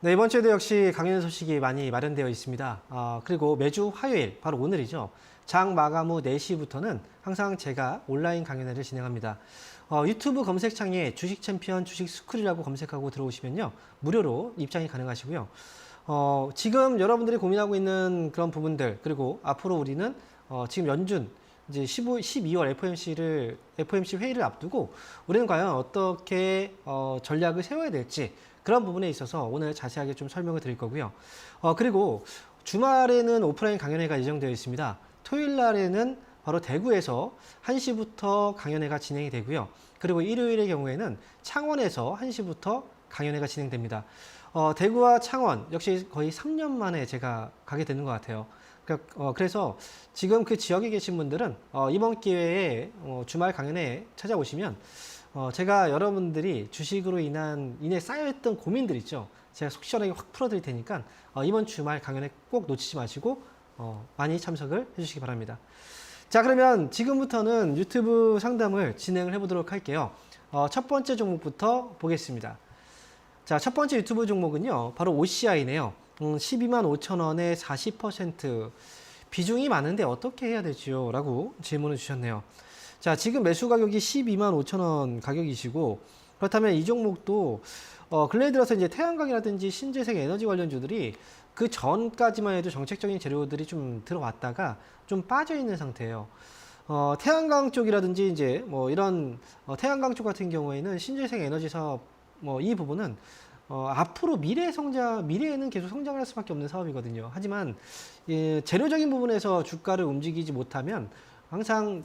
네, 이번 주에도 역시 강연 소식이 많이 마련되어 있습니다. 그리고 매주 화요일, 바로 오늘이죠. 장 마감 후 4시부터는 항상 제가 온라인 강연회를 진행합니다. 유튜브 검색창에 주식 챔피언 주식 스쿨이라고 검색하고 들어오시면요. 무료로 입장이 가능하시고요. 지금 여러분들이 고민하고 있는 그런 부분들, 그리고 앞으로 우리는 지금 연준, 이제 12월 FOMC 회의를 앞두고 우리는 과연 어떻게 전략을 세워야 될지 그런 부분에 있어서 오늘 자세하게 좀 설명을 드릴 거고요. 그리고 주말에는 오프라인 강연회가 예정되어 있습니다. 토요일 날에는 바로 대구에서 1시부터 강연회가 진행이 되고요. 그리고 일요일의 경우에는 창원에서 1시부터 강연회가 진행됩니다. 대구와 창원 역시 거의 3년 만에 제가 가게 되는 것 같아요. 그래서 지금 그 지역에 계신 분들은 이번 기회에 주말 강연회에 찾아오시면 제가 여러분들이 주식으로 인해 쌓여있던 고민들 있죠. 제가 속 시원하게 확 풀어드릴 테니까 이번 주말 강연회 꼭 놓치지 마시고 많이 참석을 해주시기 바랍니다. 자, 그러면 지금부터는 유튜브 상담을 진행을 해보도록 할게요. 첫 번째 종목부터 보겠습니다. 자, 첫 번째 유튜브 종목은요. 바로 OCI네요. 12만 5천 원에 40% 비중이 많은데 어떻게 해야 되지요? 라고 질문을 주셨네요. 자, 지금 매수 가격이 12만 5천 원 가격이시고 그렇다면 이 종목도 근래에 들어서 이제 태양광이라든지 신재생 에너지 관련주들이 그 전까지만 해도 정책적인 재료들이 좀 들어왔다가 좀 빠져 있는 상태예요. 태양광 쪽이라든지 이제 뭐 이런 태양광 쪽 같은 경우에는 신재생 에너지 사업 뭐 이 부분은 앞으로 미래에는 계속 성장할 수밖에 없는 사업이거든요. 하지만 재료적인 부분에서 주가를 움직이지 못하면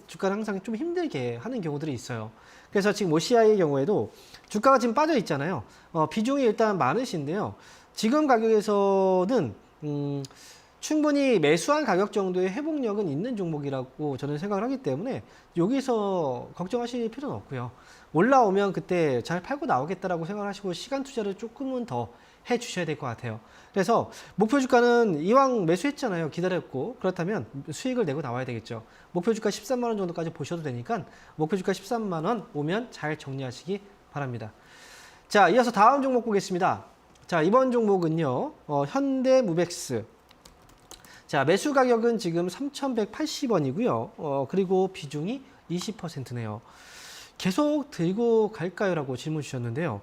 주가를 항상 좀 힘들게 하는 경우들이 있어요. 그래서 지금 OCI의 경우에도 주가가 지금 빠져 있잖아요. 비중이 일단 많으신데요. 지금 가격에서는 충분히 매수한 가격 정도의 회복력은 있는 종목이라고 저는 생각을 하기 때문에 여기서 걱정하실 필요는 없고요. 올라오면 그때 잘 팔고 나오겠다라고 생각하시고 시간 투자를 조금은 더 해주셔야 될 것 같아요. 그래서 목표 주가는 이왕 매수했잖아요. 기다렸고 그렇다면 수익을 내고 나와야 되겠죠. 목표 주가 13만 원 정도까지 보셔도 되니까 목표 주가 13만 원 오면 잘 정리하시기 바랍니다. 자, 이어서 다음 종목 보겠습니다. 자, 이번 종목은요. 현대무벡스. 자, 매수 가격은 지금 3,180원이고요. 그리고 비중이 20%네요. 계속 들고 갈까요? 라고 질문 주셨는데요.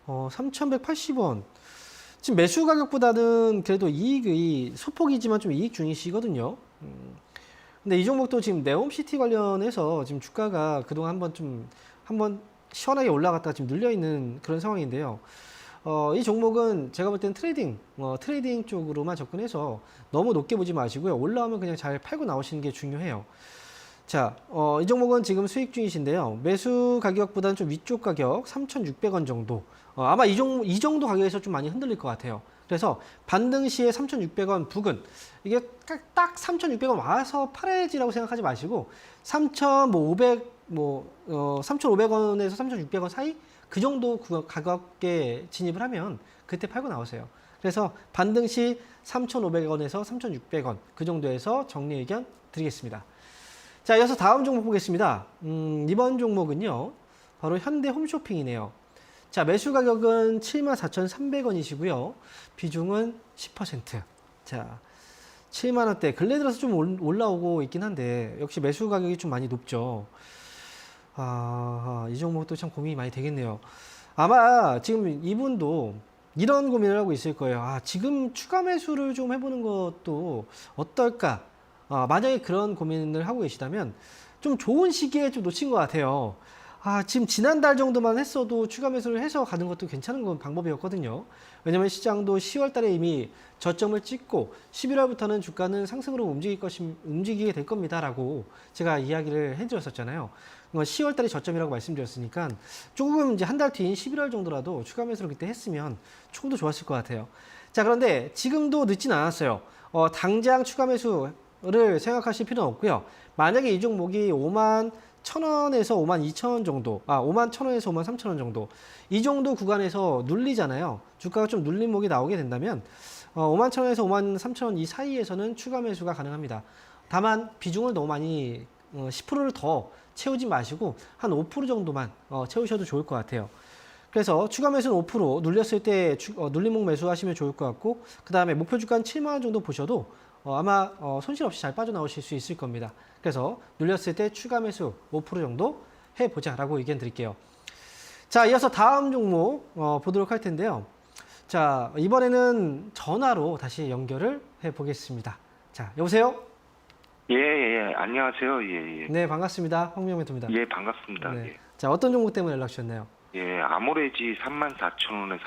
3,180원. 지금 매수 가격보다는 그래도 이익이 소폭이지만 좀 이익 중이시거든요. 근데 이 종목도 지금 네옴시티 관련해서 지금 주가가 그동안 한번 시원하게 올라갔다가 지금 눌려 있는 그런 상황인데요. 이 종목은 제가 볼 때는 트레이딩 쪽으로만 접근해서 너무 높게 보지 마시고요. 올라오면 그냥 잘 팔고 나오시는 게 중요해요. 자, 이 종목은 지금 수익 중이신데요. 매수 가격보다는 좀 위쪽 가격 3,600원 정도. 아마 이 정도 가격에서 좀 많이 흔들릴 것 같아요. 그래서 반등 시에 3,600원 부근. 이게 딱 3,600원 와서 팔아야지라고 생각하지 마시고 3,500원에서 3,600원 사이 그 정도 가격에 진입을 하면 그때 팔고 나오세요. 그래서 반등 시 3,500원에서 3,600원 그 정도에서 정리 의견 드리겠습니다. 자, 이어서 다음 종목 보겠습니다. 이번 종목은요. 바로 현대 홈쇼핑이네요. 자, 매수 가격은 74,300원이시고요. 비중은 10%. 자, 7만 원대. 근래 들어서 좀 올라오고 있긴 한데 역시 매수 가격이 좀 많이 높죠. 이 종목도 참 고민이 많이 되겠네요. 아마 지금 이분도 이런 고민을 하고 있을 거예요. 지금 추가 매수를 좀 해보는 것도 어떨까? 만약에 그런 고민을 하고 계시다면 좀 좋은 시기에 좀 놓친 것 같아요. 지금 지난달 정도만 했어도 추가 매수를 해서 가는 것도 괜찮은 건 방법이었거든요. 왜냐면 시장도 10월 달에 이미 저점을 찍고 11월부터는 주가는 상승으로 움직이게 될 겁니다라고 제가 이야기를 해드렸었잖아요. 10월 달이 저점이라고 말씀드렸으니까 조금 이제 한 달 뒤인 11월 정도라도 추가 매수를 그때 했으면 조금 더 좋았을 것 같아요. 자, 그런데 지금도 늦진 않았어요. 당장 추가 매수를 생각하실 필요는 없고요. 만약에 이 종목이 5만 1,000원에서 5만 2,000원 정도, 5만 1,000원에서 5만 3,000원 정도, 이 정도 구간에서 눌리잖아요. 주가가 좀 눌림목이 나오게 된다면 5만 1,000원에서 5만 3,000원 이 사이에서는 추가 매수가 가능합니다. 다만 비중을 너무 많이 10%를 더 채우지 마시고 한 5% 정도만 채우셔도 좋을 것 같아요. 그래서 추가 매수는 5% 눌렸을 때 눌림목 매수하시면 좋을 것 같고, 그 다음에 목표 주가는 7만 원 정도 보셔도 아마 손실 없이 잘 빠져나오실 수 있을 겁니다. 그래서 눌렸을 때 추가 매수 5% 정도 해보자라고 의견 드릴게요. 자, 이어서 다음 종목 보도록 할 텐데요. 자, 이번에는 전화로 다시 연결을 해보겠습니다. 자, 여보세요? 예, 안녕하세요. 예. 네, 반갑습니다. 황미영 멘토입니다. 예, 반갑습니다. 네. 예. 자, 어떤 종목 때문에 연락 주셨나요? 예, 아모레지 34,000원에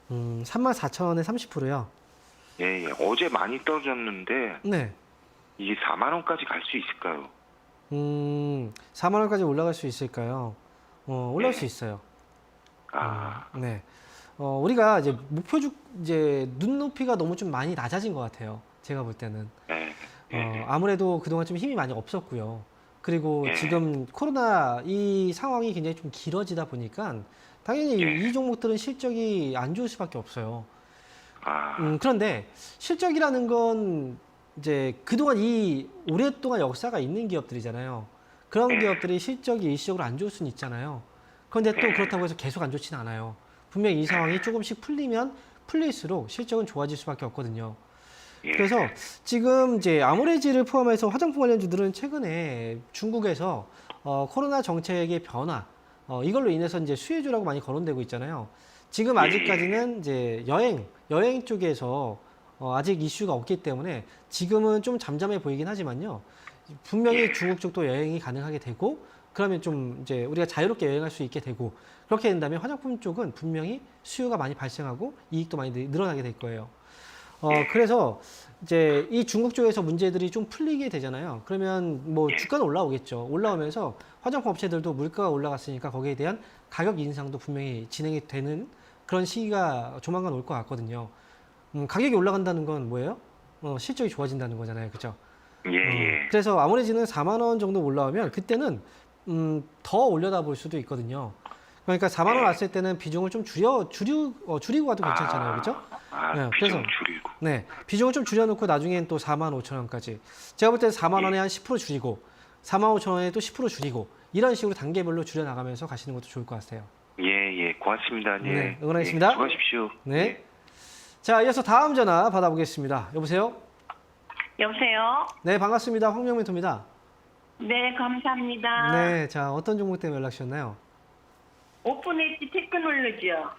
30%. 34,000원에 30%요? 예. 어제 많이 떨어졌는데 네. 이게 4만 원까지 갈 수 있을까요? 4만 원까지 올라갈 수 있을까요? 올라갈 수 있어요. 네. 우리가 이제 이제 눈높이가 너무 좀 많이 낮아진 것 같아요. 제가 볼 때는. 아무래도 그동안 좀 힘이 많이 없었고요. 그리고 지금 코로나 이 상황이 굉장히 좀 길어지다 보니까 당연히 이 종목들은 실적이 안 좋을 수밖에 없어요. 그런데 실적이라는 건 이제 그동안 오랫동안 역사가 있는 기업들이잖아요. 그런 기업들이 실적이 일시적으로 안 좋을 수는 있잖아요. 그런데 또 그렇다고 해서 계속 안 좋지는 않아요. 분명히 이 상황이 조금씩 풀리면 풀릴수록 실적은 좋아질 수밖에 없거든요. 그래서 지금 이제 아모레지를 포함해서 화장품 관련주들은 최근에 중국에서 코로나 정책의 변화, 이걸로 인해서 이제 수혜주라고 많이 거론되고 있잖아요. 지금 예. 아직까지는 이제 여행 쪽에서 아직 이슈가 없기 때문에 지금은 좀 잠잠해 보이긴 하지만요. 분명히 중국 쪽도 여행이 가능하게 되고 그러면 좀 이제 우리가 자유롭게 여행할 수 있게 되고 그렇게 된다면 화장품 쪽은 분명히 수요가 많이 발생하고 이익도 많이 늘어나게 될 거예요. 그래서 이제 이 중국 쪽에서 문제들이 좀 풀리게 되잖아요. 그러면 뭐 주가는 올라오겠죠. 올라오면서 화장품 업체들도 물가가 올라갔으니까 거기에 대한 가격 인상도 분명히 진행이 되는 그런 시기가 조만간 올 것 같거든요. 가격이 올라간다는 건 뭐예요? 실적이 좋아진다는 거잖아요. 그죠? 예, 예. 그래서 아모레지는 4만 원 정도 올라오면 그때는 더 올려다 볼 수도 있거든요. 그러니까 4만 원 왔을 때는 비중을 좀 줄이고 가도 괜찮잖아요. 그죠? 네, 비중 그래서 줄이고. 네, 비중을 좀 줄여놓고 나중엔 또 4만 5천 원까지. 제가 볼 때는 4만 원에 한 10% 줄이고 4만 5천 원에 또 10% 줄이고 이런 식으로 단계별로 줄여나가면서 가시는 것도 좋을 것 같아요. 예, 예. 고맙습니다. 예. 네, 응원하겠습니다. 예, 수고하십시오. 네. 예. 자, 이어서 다음 전화 받아보겠습니다. 여보세요? 여보세요? 네, 반갑습니다. 황명 멘토입니다. 네, 감사합니다. 네, 자, 어떤 종목 때문에 연락 주셨나요? 오픈 엣지 테크놀로지요.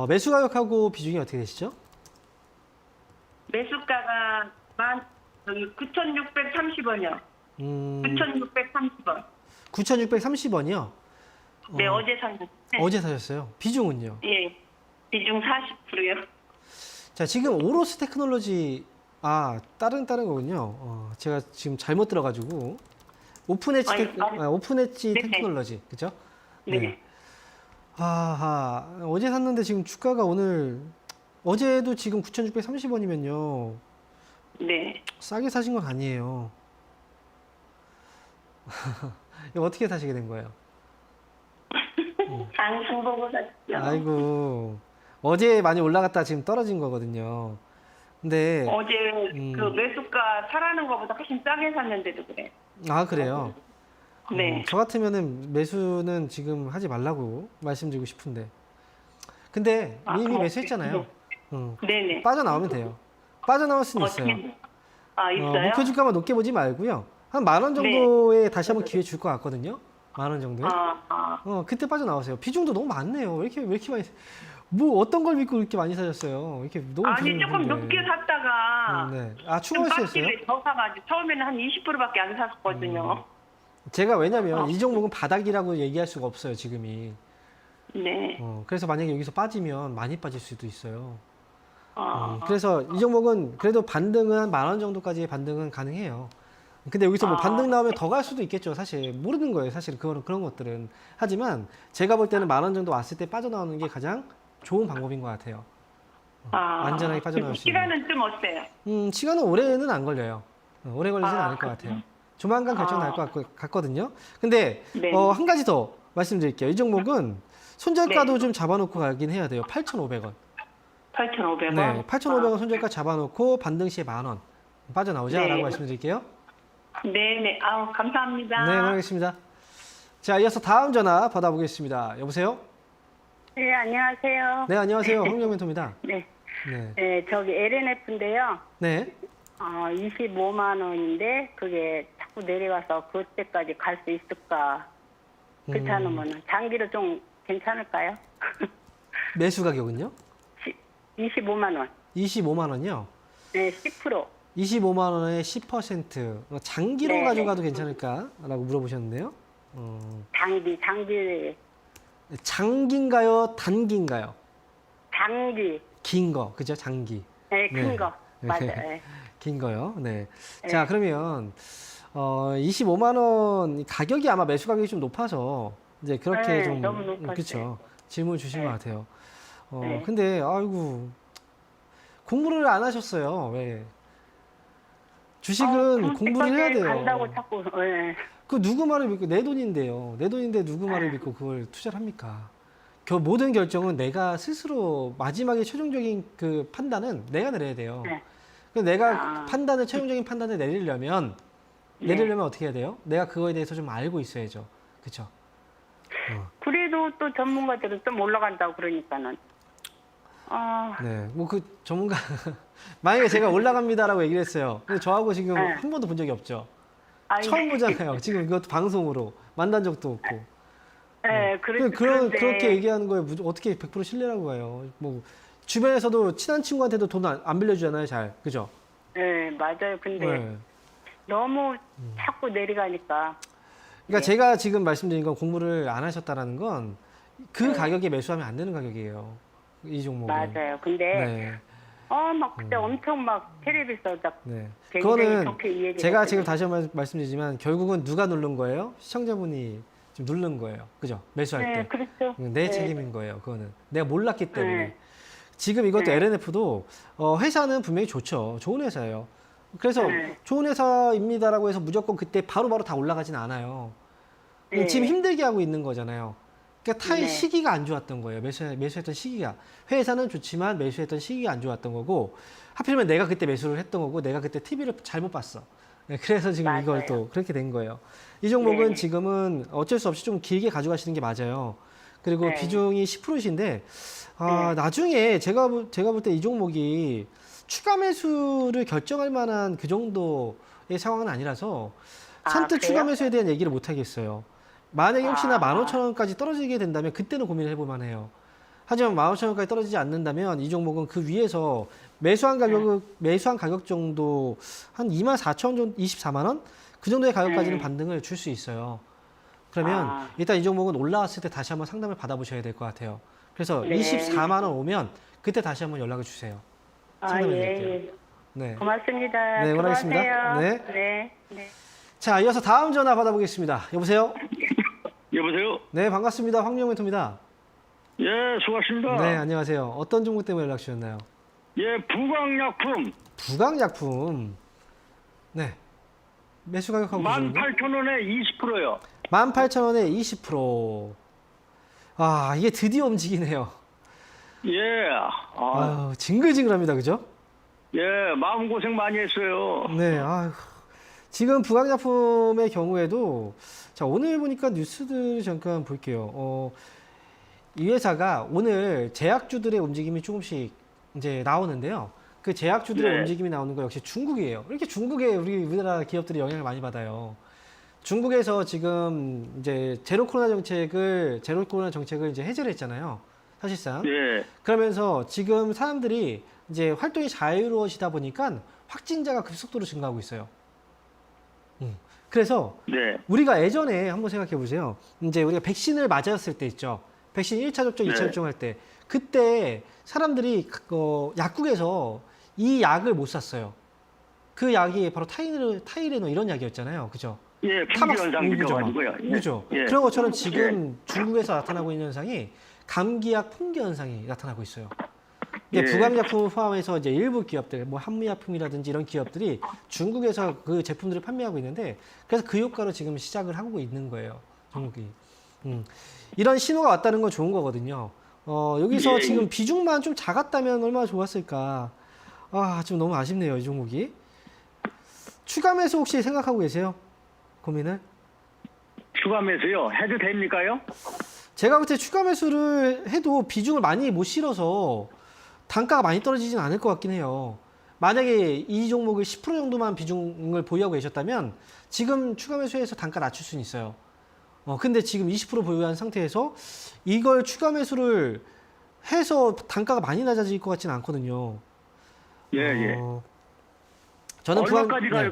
매수 가격하고 비중이 어떻게 되시죠? 매수가가 9,630원이요. 9,630원. 9,630원이요? 네, 어제 샀는데. 어제 사셨어요. 비중은요? 예. 비중 40%요. 자, 지금 오로스 테크놀로지, 다른 거군요. 제가 지금 잘못 들어가지고. 오픈 엣지 네네. 테크놀로지, 그죠? 네. 어제 샀는데 지금 주가가 어제도 지금 9,630원이면요. 네. 싸게 사신 건 아니에요. 이거 어떻게 사시게 된 거예요? 방송 보고 샀죠. 아이고, 어제 많이 올라갔다 지금 떨어진 거거든요. 근데, 어제 그 매수가 사라는 것보다 훨씬 싸게 샀는데도 그래. 그래요? 네. 저 같으면은 매수는 지금 하지 말라고 말씀드리고 싶은데. 근데 이미 매수했잖아요. 네네. 빠져나오면 돼요. 빠져나올 수는 있어요. 있어요? 목표 주가만 높게 보지 말고요. 한 10,000원 정도에 다시 한번 기회 줄 것 같거든요. 10,000원 정도에. 그때 빠져나오세요. 비중도 너무 많네요. 왜 이렇게 많이, 뭐 어떤 걸 믿고 이렇게 많이 사셨어요? 이렇게 너무 아니, 비중이 조금 높은데. 높게 샀다가. 네. 좀 추가하셨어요? 값집에 더 사가지고. 처음에는 한 20%밖에 안 샀거든요. 제가 왜냐면 이 종목은 바닥이라고 얘기할 수가 없어요, 지금이. 네. 그래서 만약에 여기서 빠지면 많이 빠질 수도 있어요. 그래서 이 종목은 그래도 반등은 한 10,000원 정도까지의 반등은 가능해요. 근데 여기서 뭐 반등 나오면 더 갈 수도 있겠죠. 사실 모르는 거예요. 사실 그런 것들은. 하지만 제가 볼 때는 10,000원 정도 왔을 때 빠져나오는 게 가장 좋은 방법인 것 같아요. 안전하게 빠져나올 수 있는. 시간은 좀 어때요? 시간은 오래는 안 걸려요. 오래 걸리진 않을 것 같아요. 조만간 결정 날 것 같거든요. 근데 네. 한 가지 더 말씀드릴게요. 이 종목은 손절가도 네. 좀 잡아놓고 가긴 해야 돼요. 8,500원. 8,500원? 네, 8,500원 손절가 잡아놓고 반등 시에 10,000원 빠져나오자라고 네. 말씀드릴게요. 네네. 감사합니다. 네, 알겠습니다. 자, 이어서 다음 전화 받아보겠습니다. 여보세요? 네, 안녕하세요. 네, 안녕하세요. 황명 멘토입니다. 네. 네. 네, 저기 LNF인데요. 네. 25만 원인데 그게 자꾸 내려가서 그때까지 갈 수 있을까? 그렇지 않으면 장기로 좀 괜찮을까요? 매수 가격은요? 25만 원. 25만 원이요? 네, 10%. 25만 원에 10%. 장기로 네, 가져가도 괜찮을까라고 물어보셨는데요. 장기. 장기인가요? 단기인가요? 장기. 긴 거, 그죠? 장기. 네, 큰 네. 거. 맞아요. 네. 긴 거요. 네. 네. 자, 그러면 25만 원 가격이 아마 매수 가격이 좀 높아서 이제 그렇게 네, 좀 너무 높았어요. 그렇죠. 질문 주신 네. 것 같아요. 네. 근데 아이고 공부를 안 하셨어요. 왜? 주식은 공부를 해야 돼요. 간다고 자꾸. 네. 그 누구 말을 믿고 내 돈인데요. 내 돈인데 누구 말을 믿고 그걸 투자를 합니까? 모든 결정은 내가 스스로 마지막에 최종적인 그 판단은 내가 내려야 돼요. 네. 그래서 내가 최종적인 판단을 내리려면 어떻게 해야 돼요? 내가 그거에 대해서 좀 알고 있어야죠. 그렇죠? 그래도 또 전문가들은 좀 올라간다고 그러니까는. 네, 뭐 그 전문가 만약에 제가 올라갑니다라고 얘기를 했어요. 근데 저하고 지금 네. 한 번도 본 적이 없죠. 아니, 처음 보잖아요. 지금 이것도 방송으로 만난 적도 없고. 네, 그런데 그렇게 얘기하는 거에 어떻게 100% 신뢰라고 해요? 뭐 주변에서도 친한 친구한테도 돈 안 빌려주잖아요, 잘. 그죠? 네, 맞아요. 근데 네. 너무 자꾸 내려가니까. 그러니까 제가 지금 말씀드린 건 공부를 안 하셨다라는 건 그 가격에 매수하면 안 되는 가격이에요. 이 종목은. 맞아요. 근데 네. 막 그때 엄청 막 텔레비에서 딱 네. 굉장히 그거는 좋게 이야기를 제가 했거든요. 지금 다시 한번 말씀드리지만 결국은 누가 누른 거예요? 시청자분이 지금 누른 거예요. 그죠? 매수할 네, 때. 그렇죠. 내 네. 책임인 거예요. 그거는. 내가 몰랐기 때문에. 네. 지금 이것도 네. LNF도 회사는 분명히 좋죠. 좋은 회사예요. 그래서 네. 좋은 회사입니다라고 해서 무조건 그때 바로바로 다 올라가진 않아요. 네. 지금 힘들게 하고 있는 거잖아요. 그러니까 타의 네. 시기가 안 좋았던 거예요. 매수했던 시기가. 회사는 좋지만 매수했던 시기가 안 좋았던 거고 하필이면 내가 그때 매수를 했던 거고 내가 그때 TV를 잘못 봤어. 네, 그래서 지금 맞아요. 이걸 또 그렇게 된 거예요. 이 종목은 네. 지금은 어쩔 수 없이 좀 길게 가져가시는 게 맞아요. 그리고 네. 비중이 10%인데 나중에 제가 볼 때 이 종목이 추가 매수를 결정할 만한 그 정도의 상황은 아니라서 선뜻 그래요? 추가 매수에 대한 얘기를 못 하겠어요. 만약에 혹시나 아. 15,000원까지 떨어지게 된다면 그때는 고민을 해볼 만해요. 하지만 15,000원까지 떨어지지 않는다면 이 종목은 그 위에서 매수한 가격 정도 한 24,000원 정도, 24만 원? 그 정도의 가격까지는 반등을 줄 수 있어요. 그러면 일단 이 종목은 올라왔을 때 다시 한번 상담을 받아보셔야 될 것 같아요. 그래서 네. 24만 원 오면 그때 다시 한번 연락을 주세요. 상담해 드릴게요. 예. 네. 고맙습니다. 네, 원하겠습니다. 수고하세요. 네. 네. 네. 자, 이어서 다음 전화 받아보겠습니다. 여보세요? 여보세요? 네, 반갑습니다. 황민영 멘토입니다. 예, 수고하십니다. 네, 안녕하세요. 어떤 종목 때문에 연락 주셨나요? 예, 부광약품 부강약품. 네. 매수 가격하고 보시는 거? 18,000원에 20%요. 18,000원에 20%. 아, 이게 드디어 움직이네요. 예, 아유, 징글징글합니다. 그죠? 예, 마음고생 많이 했어요. 네, 아유. 지금 부강약품의 경우에도 자, 오늘 보니까 뉴스들 잠깐 볼게요. 이 회사가 오늘 제약주들의 움직임이 조금씩 이제 나오는데요. 그 제약주들의 네. 움직임이 나오는 거 역시 중국이에요. 이렇게 중국에 우리나라 기업들이 영향을 많이 받아요. 중국에서 지금 이제 제로 코로나 정책을 이제 해제를 했잖아요. 사실상. 예, 그러면서 지금 사람들이 이제 활동이 자유로워지다 보니까 확진자가 급속도로 증가하고 있어요. 그래서 네, 우리가 예전에 한번 생각해 보세요. 이제 우리가 백신을 맞았을 때 있죠. 백신 1차 접종, 2차 네. 접종할 때 그때 사람들이 약국에서 이 약을 못 샀어요. 그 약이 바로 타이레노 이런 약이었잖아요. 그죠? 예, 타박스 풍기현상 우부조마. 느껴가지고요. 예. 그죠? 예. 그런 것처럼 지금 중국에서 나타나고 있는 현상이 감기약 풍기 현상이 나타나고 있어요. 예. 부강약품을 포함해서 이제 일부 기업들, 뭐 한미약품이라든지 이런 기업들이 중국에서 그 제품들을 판매하고 있는데, 그래서 그 효과로 지금 시작을 하고 있는 거예요, 중국이. 이런 신호가 왔다는 건 좋은 거거든요. 여기서 예. 지금 비중만 좀 작았다면 얼마나 좋았을까. 좀 너무 아쉽네요, 이 종목이. 추가 매수 혹시 생각하고 계세요? 고민을? 추가 매수요? 해도 됩니까요? 제가 볼 때 추가 매수를 해도 비중을 많이 못 실어서 단가가 많이 떨어지진 않을 것 같긴 해요. 만약에 이 종목을 10% 정도만 비중을 보유하고 계셨다면 지금 추가 매수해서 단가 낮출 수는 있어요. 근데 지금 20% 보유한 상태에서 이걸 추가 매수를 해서 단가가 많이 낮아질 것 같지는 않거든요. 예, 예. 저는 얼마까지 가요?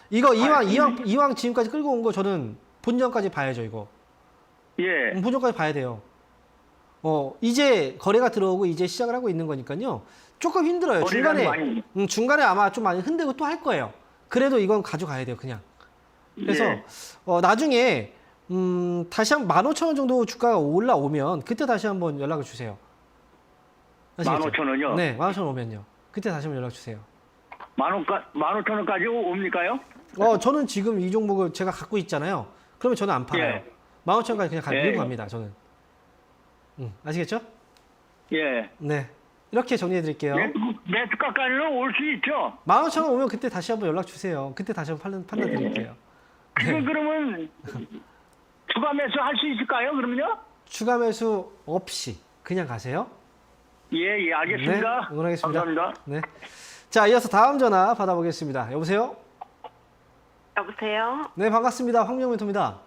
이거 이왕 지금까지 끌고 온 거 저는 본전까지 봐야죠, 이거. 예, 본전까지 봐야 돼요. 이제 거래가 들어오고 이제 시작을 하고 있는 거니까요. 조금 힘들어요. 거래량이 중간에 아마 좀 많이 흔들고 또 할 거예요. 그래도 이건 가져가야 돼요, 그냥. 그래서 예. 나중에 다시 한 15,000원 정도 주가가 올라오면 그때 다시 한번 연락을 주세요. 아시겠죠? 15,000원이요? 네, 15,000원 오면요. 그때 다시 한번 연락 주세요. 15,000원까지 옵니까요? 저는 지금 이 종목을 제가 갖고 있잖아요. 그러면 저는 안 팔아요. 예. 15,000원까지 그냥 예. 밀고 갑니다, 저는. 아시겠죠? 예. 네. 이렇게 정리해 드릴게요. 매수가까지는 올 수 있죠? 15,000원 오면 그때 다시 한번 연락 주세요. 그때 다시 한번 판단 드릴게요. 지금 그러면 추가 매수 할 수 있을까요? 그러면요? 추가 매수 없이 그냥 가세요. 예, 예, 알겠습니다. 네, 응원하겠습니다. 감사합니다. 네. 자, 이어서 다음 전화 받아보겠습니다. 여보세요? 여보세요? 네, 반갑습니다. 황민영 멘토입니다.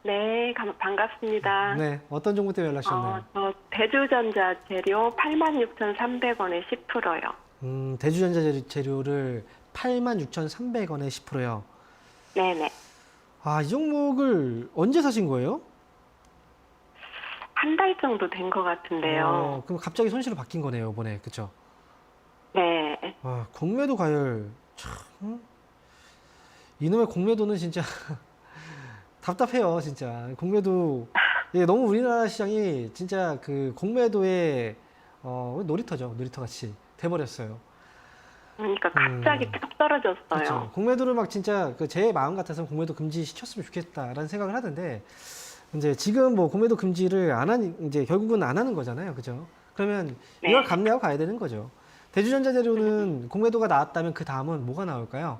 네, 반갑습니다. 네, 어떤 정보 때문에 연락주셨나요? 저 대주전자 재료 86,300원에 10%요. 대주전자 재료를 86,300원에 10%요. 네네. 아, 이 종목을 언제 사신 거예요? 한 달 정도 된 것 같은데요. 그럼 갑자기 손실로 바뀐 거네요, 이번에. 그쵸? 네. 아, 공매도 과열. 참. 이놈의 공매도는 진짜 답답해요, 진짜. 공매도. 예, 너무 우리나라 시장이 진짜 그 공매도의 놀이터죠. 놀이터 같이 돼버렸어요. 그러니까 갑자기 뚝 떨어졌어요. 그렇죠. 공매도를 막 진짜 제 마음 같아서 공매도 금지시켰으면 좋겠다라는 생각을 하는데 이제 지금 뭐 공매도 금지를 안 하니 이제 결국은 안 하는 거잖아요. 그죠? 그러면 네. 이걸 감내하고 가야 되는 거죠. 대주전자 재료는 공매도가 나왔다면 그 다음은 뭐가 나올까요?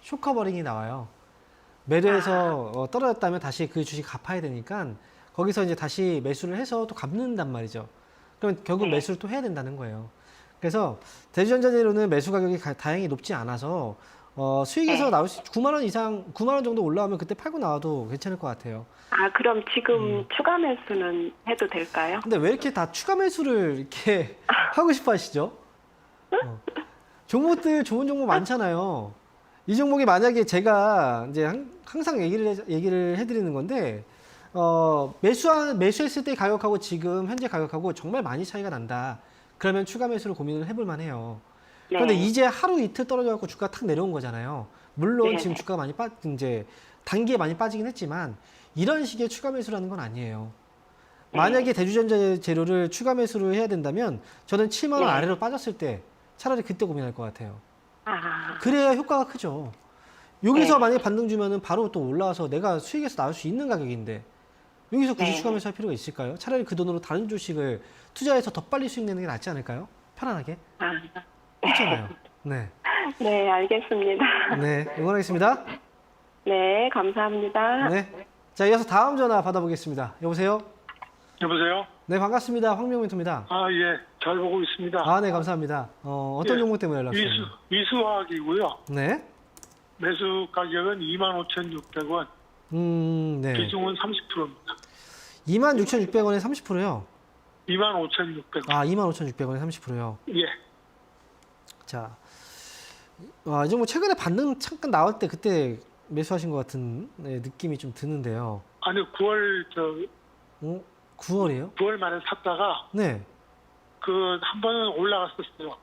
쇼커버링이 나와요. 매도해서 떨어졌다면 다시 그 주식 갚아야 되니까 거기서 이제 다시 매수를 해서 또 갚는단 말이죠. 그러면 결국 매수를 또 해야 된다는 거예요. 그래서 대주전자 재료는 매수 가격이 다행히 높지 않아서 수익에서 나올 수 9만 원 이상, 9만 원 정도 올라오면 그때 팔고 나와도 괜찮을 것 같아요. 아, 그럼 지금 추가 매수는 해도 될까요? 근데 왜 이렇게 다 추가 매수를 이렇게 하고 싶어 하시죠? 종목들 좋은 종목 많잖아요. 이 종목이 만약에 제가 이제 항상 얘기를 해드리는 건데, 매수했을 때 가격하고 지금 현재 가격하고 정말 많이 차이가 난다. 그러면 추가 매수를 고민을 해볼 만해요. 네. 그런데 이제 하루 이틀 떨어져갖고 주가 탁 내려온 거잖아요. 물론 네. 지금 주가가 많이 이제 단기에 많이 빠지긴 했지만 이런 식의 추가 매수라는 건 아니에요. 만약에 대주전자 재료를 추가 매수를 해야 된다면 저는 7만 원 네. 아래로 빠졌을 때 차라리 그때 고민할 것 같아요. 아, 그래야 효과가 크죠. 여기서 네. 만약에 반등 주면은 바로 또 올라와서 내가 수익에서 나올 수 있는 가격인데 여기서 굳이 네. 추가 매수할 필요가 있을까요? 차라리 그 돈으로 다른 주식을 투자해서 더 빨리 수익 내는 게 낫지 않을까요? 편안하게. 아. 그렇잖아요. 네. 네, 알겠습니다. 네. 응원하겠습니다. 네, 감사합니다. 네. 자, 이어서 다음 전화 받아보겠습니다. 여보세요? 여보세요? 네, 반갑습니다. 황명멘토입니다. 아, 예. 잘 보고 있습니다. 아, 네, 감사합니다. 어떤 예. 종목 때문에 연락 주셨나요? 위수화학이고요. 네. 매수 가격은 25,600원. 네. 비중은 30%입니다. 26,600원에 30%요. 25,600원. 아, 25,600원에 30%요. 예. 자, 이 종목 최근에 반등 잠깐 나올 때 그때 매수하신 것 같은 느낌이 좀 드는데요. 아니, 9월이에요? 9월 말에 샀다가 네. 한 번은 올라갔었어요.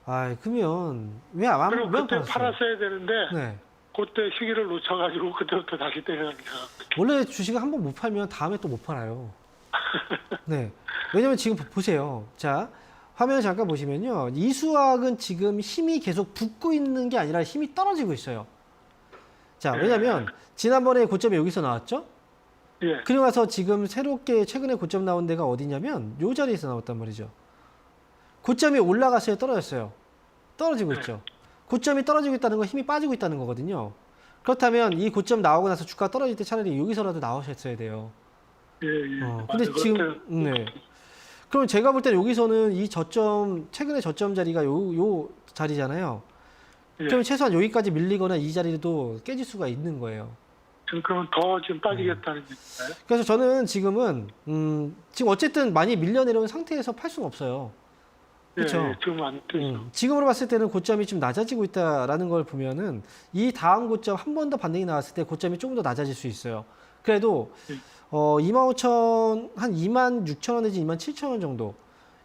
아, 그러면 왜 그리고 그때 팔았어요? 팔았어야 되는데 네. 그때 시기를 놓쳐가지고 그때부터 다시 때려가니까. 원래 주식을 한 번 못 팔면 다음에 또 못 팔아요. 네. 왜냐면 지금 보세요. 자, 화면 잠깐 보시면요. 이수학은 지금 힘이 계속 붙고 있는 게 아니라 힘이 떨어지고 있어요. 자, 왜냐면 지난번에 고점이 여기서 나왔죠? 예. 그리고 나서 지금 새롭게 최근에 고점 나온 데가 어디냐면 요 자리에서 나왔단 말이죠. 고점이 올라갔어요, 떨어졌어요? 떨어지고 있죠. 고점이 떨어지고 있다는 건 힘이 빠지고 있다는 거거든요. 그렇다면 이 고점 나오고 나서 주가 떨어질 때 차라리 여기서라도 나오셨어야 돼요. 예, 예. 근데 맞아요. 지금 네. 그럼 제가 볼 때는 여기서는 이 저점 최근에 저점 자리가 요 자리잖아요. 예. 그러면 최소한 여기까지 밀리거나 이 자리도 깨질 수가 있는 거예요. 지금 그러면 더 지금 빠지겠다는 얘기인가요? 그래서 저는 지금은 지금 어쨌든 많이 밀려 내려온 상태에서 팔 수는 없어요. 그렇죠. 예, 예. 지금 안 되죠. 지금으로 봤을 때는 고점이 좀 낮아지고 있다라는 걸 보면은 이 다음 고점 한 번 더 반등이 나왔을 때 고점이 조금 더 낮아질 수 있어요. 그래도 25,000, 한 26,000원 내지 27,000원 정도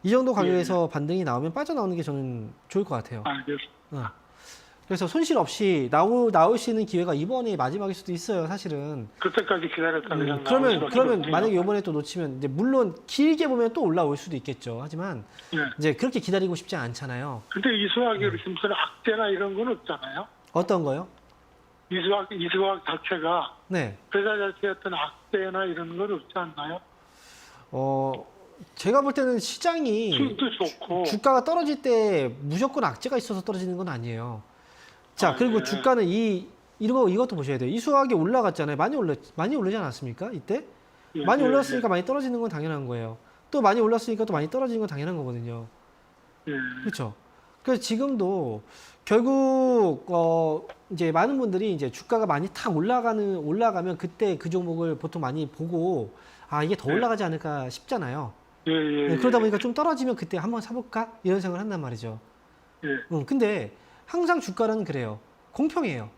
이 정도 가격에서 반등이 나오면 빠져나오는 게 저는 좋을 것 같아요. 알겠습니다. 그래서 손실 없이 나올 수 있는 기회가 이번이 마지막일 수도 있어요, 사실은. 그때까지 기다렸다 그냥 그러면 만약에 이번에 또 놓치면 이제 물론 길게 보면 또 올라올 수도 있겠죠. 하지만 예. 이제 그렇게 기다리고 싶지 않잖아요. 근데 이수학이 무슨 악재나 이런 건 없잖아요. 어떤 거요? 이수학 자체가 네. 회사 자체의 어떤 악재나 이런 건 없지 않나요? 제가 볼 때는 시장이 수익도 좋고. 주가가 떨어질 때 무조건 악재가 있어서 떨어지는 건 아니에요. 자, 그리고 예. 주가는 이것도 보셔야 돼요. 이수학이 올라갔잖아요. 많이 오르지 않았습니까? 이때? 예, 많이 예, 올랐으니까 많이 떨어지는 건 당연한 거예요. 또 많이 올랐으니까 또 많이 떨어지는 건 당연한 거거든요. 예. 그렇죠? 그래서 지금도 결국 이제 많은 분들이 이제 주가가 많이 탁 올라가면 그때 그 종목을 보통 많이 보고 아 이게 더 올라가지 않을까 싶잖아요. 예, 네, 그러다 보니까 좀 떨어지면 그때 한번 사볼까 이런 생각을 한단 말이죠. 예. 근데 항상 주가는 그래요. 공평해요.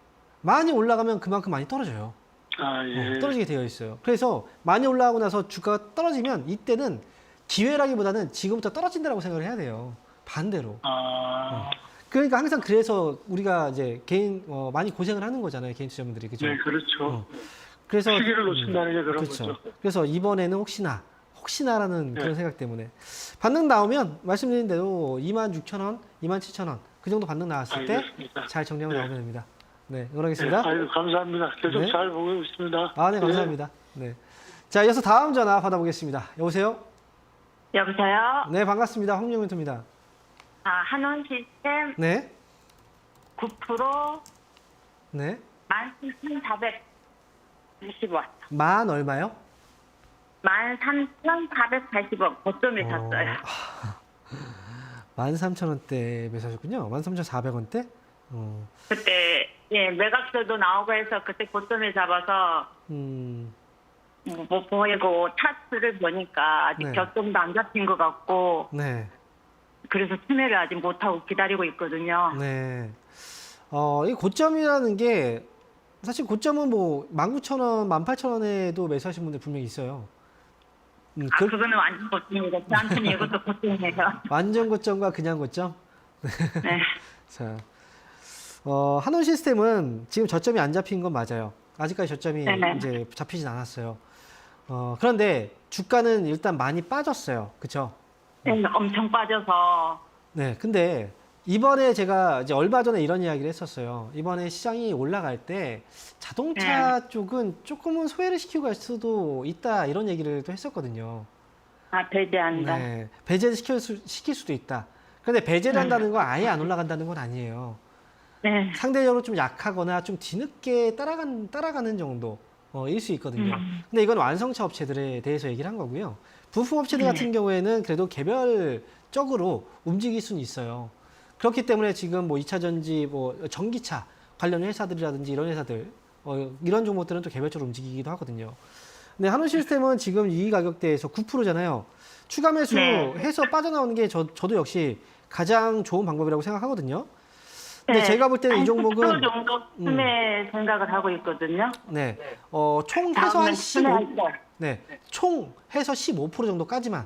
많이 올라가면 그만큼 많이 떨어져요. 아, 예. 떨어지게 되어 있어요. 그래서 많이 올라가고 나서 주가가 떨어지면 이때는 기회라기보다는 지금부터 떨어진다라고 생각을 해야 돼요. 반대로. 아, 그러니까 항상 그래서 우리가 이제 개인 많이 고생을 하는 거잖아요. 개인 투자분들이 그죠? 네, 그렇죠. 그래서 시기를 놓친다는 게 그런 그렇죠. 거죠. 그래서 이번에는 혹시나라는 네. 그런 생각 때문에 반등 나오면 말씀드린 대로 26,000원, 27,000원 그 정도 반등 나왔을 때 알겠습니다. 잘 정리하고 네. 나오면 됩니다. 네, 네, 응원하겠습니다. 아유, 감사합니다. 계속 네. 잘 보고 있습니다. 아, 네, 감사합니다. 네. 자, 이어서 다음 전화 받아보겠습니다. 여보세요? 여보세요? 네, 반갑습니다. 황명민입니다. 아, 한원 시스템 네, 9% 네. 13,480원. 만 얼마요? 13,480원. 고점에 샀어요. 13,000원대 매수하셨군요. 13,400원대? 그때 예, 매각세도 나오고 해서 그때 고점에 잡아서 뭐 보이고 차트를 보니까 아직 네. 저점도 안 잡힌 것 같고 네, 그래서 투매를 아직 못하고 기다리고 있거든요. 네. 이 고점이라는 게 사실 고점은 뭐 19,000원, 18,000원에도 매수하신 분들 분명히 있어요. 아, 그거는 완전 고점이고 저한테는 이것도 고점이에요. 완전 고점과 그냥 고점? 네. 자, 한원 시스템은 지금 저점이 안 잡힌 건 맞아요. 아직까지 저점이 네네. 이제 잡히진 않았어요. 그런데 주가는 일단 많이 빠졌어요. 그쵸? 네, 엄청 빠져서 네. 근데 이번에 제가 이제 얼마 전에 이런 이야기를 했었어요. 이번에 시장이 올라갈 때 자동차 쪽은 조금은 소외를 시키고 갈 수도 있다. 이런 얘기를 또 했었거든요. 아, 배제한다. 네. 배제를 시킬 수도 있다. 그런데 배제를 한다는 건 아예 안 올라간다는 건 아니에요. 네. 상대적으로 좀 약하거나 좀 뒤늦게 따라가는 정도 일 수 있거든요. 근데 이건 완성차 업체들에 대해서 얘기를 한 거고요. 부품 업체들 같은 경우에는 그래도 개별적으로 움직일 수는 있어요. 그렇기 때문에 지금 뭐 2차 전지, 뭐 전기차 관련 회사들이라든지 이런 회사들 이런 종목들은 또 개별적으로 움직이기도 하거든요. 근데 한원 시스템은 지금 이 가격대에서 9%잖아요. 추가 매수해서 빠져나오는 게 저도 역시 가장 좋은 방법이라고 생각하거든요. 근데 네. 제가 볼 때는 이 종목은 10% 정도 투매 생각을 하고 있거든요. 네, 총 해서 다음에 한 15, 투매할 때. 네, 총 해서 15% 정도까지만,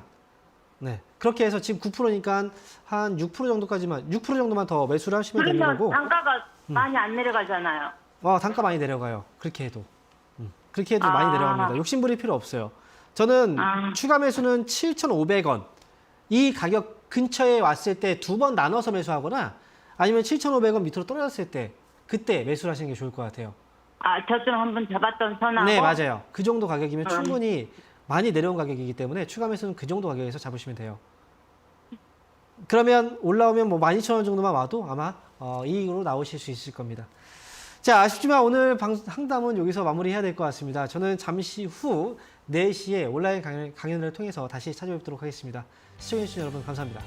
네, 그렇게 해서 지금 9%니까 한 6% 정도까지만, 6% 정도만 더 매수를 하시면 되는 그러면 거고, 단가가 많이 안 내려가잖아요. 단가 많이 내려가요. 그렇게 해도, 그렇게 해도 아. 많이 내려갑니다. 욕심 부릴 필요 없어요. 저는 추가 매수는 7,500원 이 가격 근처에 왔을 때 두 번 나눠서 매수하거나 아니면 7,500원 밑으로 떨어졌을 때 그때 매수를 하시는 게 좋을 것 같아요. 아, 저점 한번 잡았던 선하고. 네, 맞아요. 그 정도 가격이면 충분히 많이 내려온 가격이기 때문에 추가 매수는 그 정도 가격에서 잡으시면 돼요. 그러면 올라오면 뭐 12,000원 정도만 와도 아마 이익으로 나오실 수 있을 겁니다. 자, 아쉽지만 오늘 상담은 여기서 마무리해야 될 것 같습니다. 저는 잠시 후 4시에 온라인 강연을 통해서 다시 찾아뵙도록 하겠습니다. 시청해주신 여러분 감사합니다.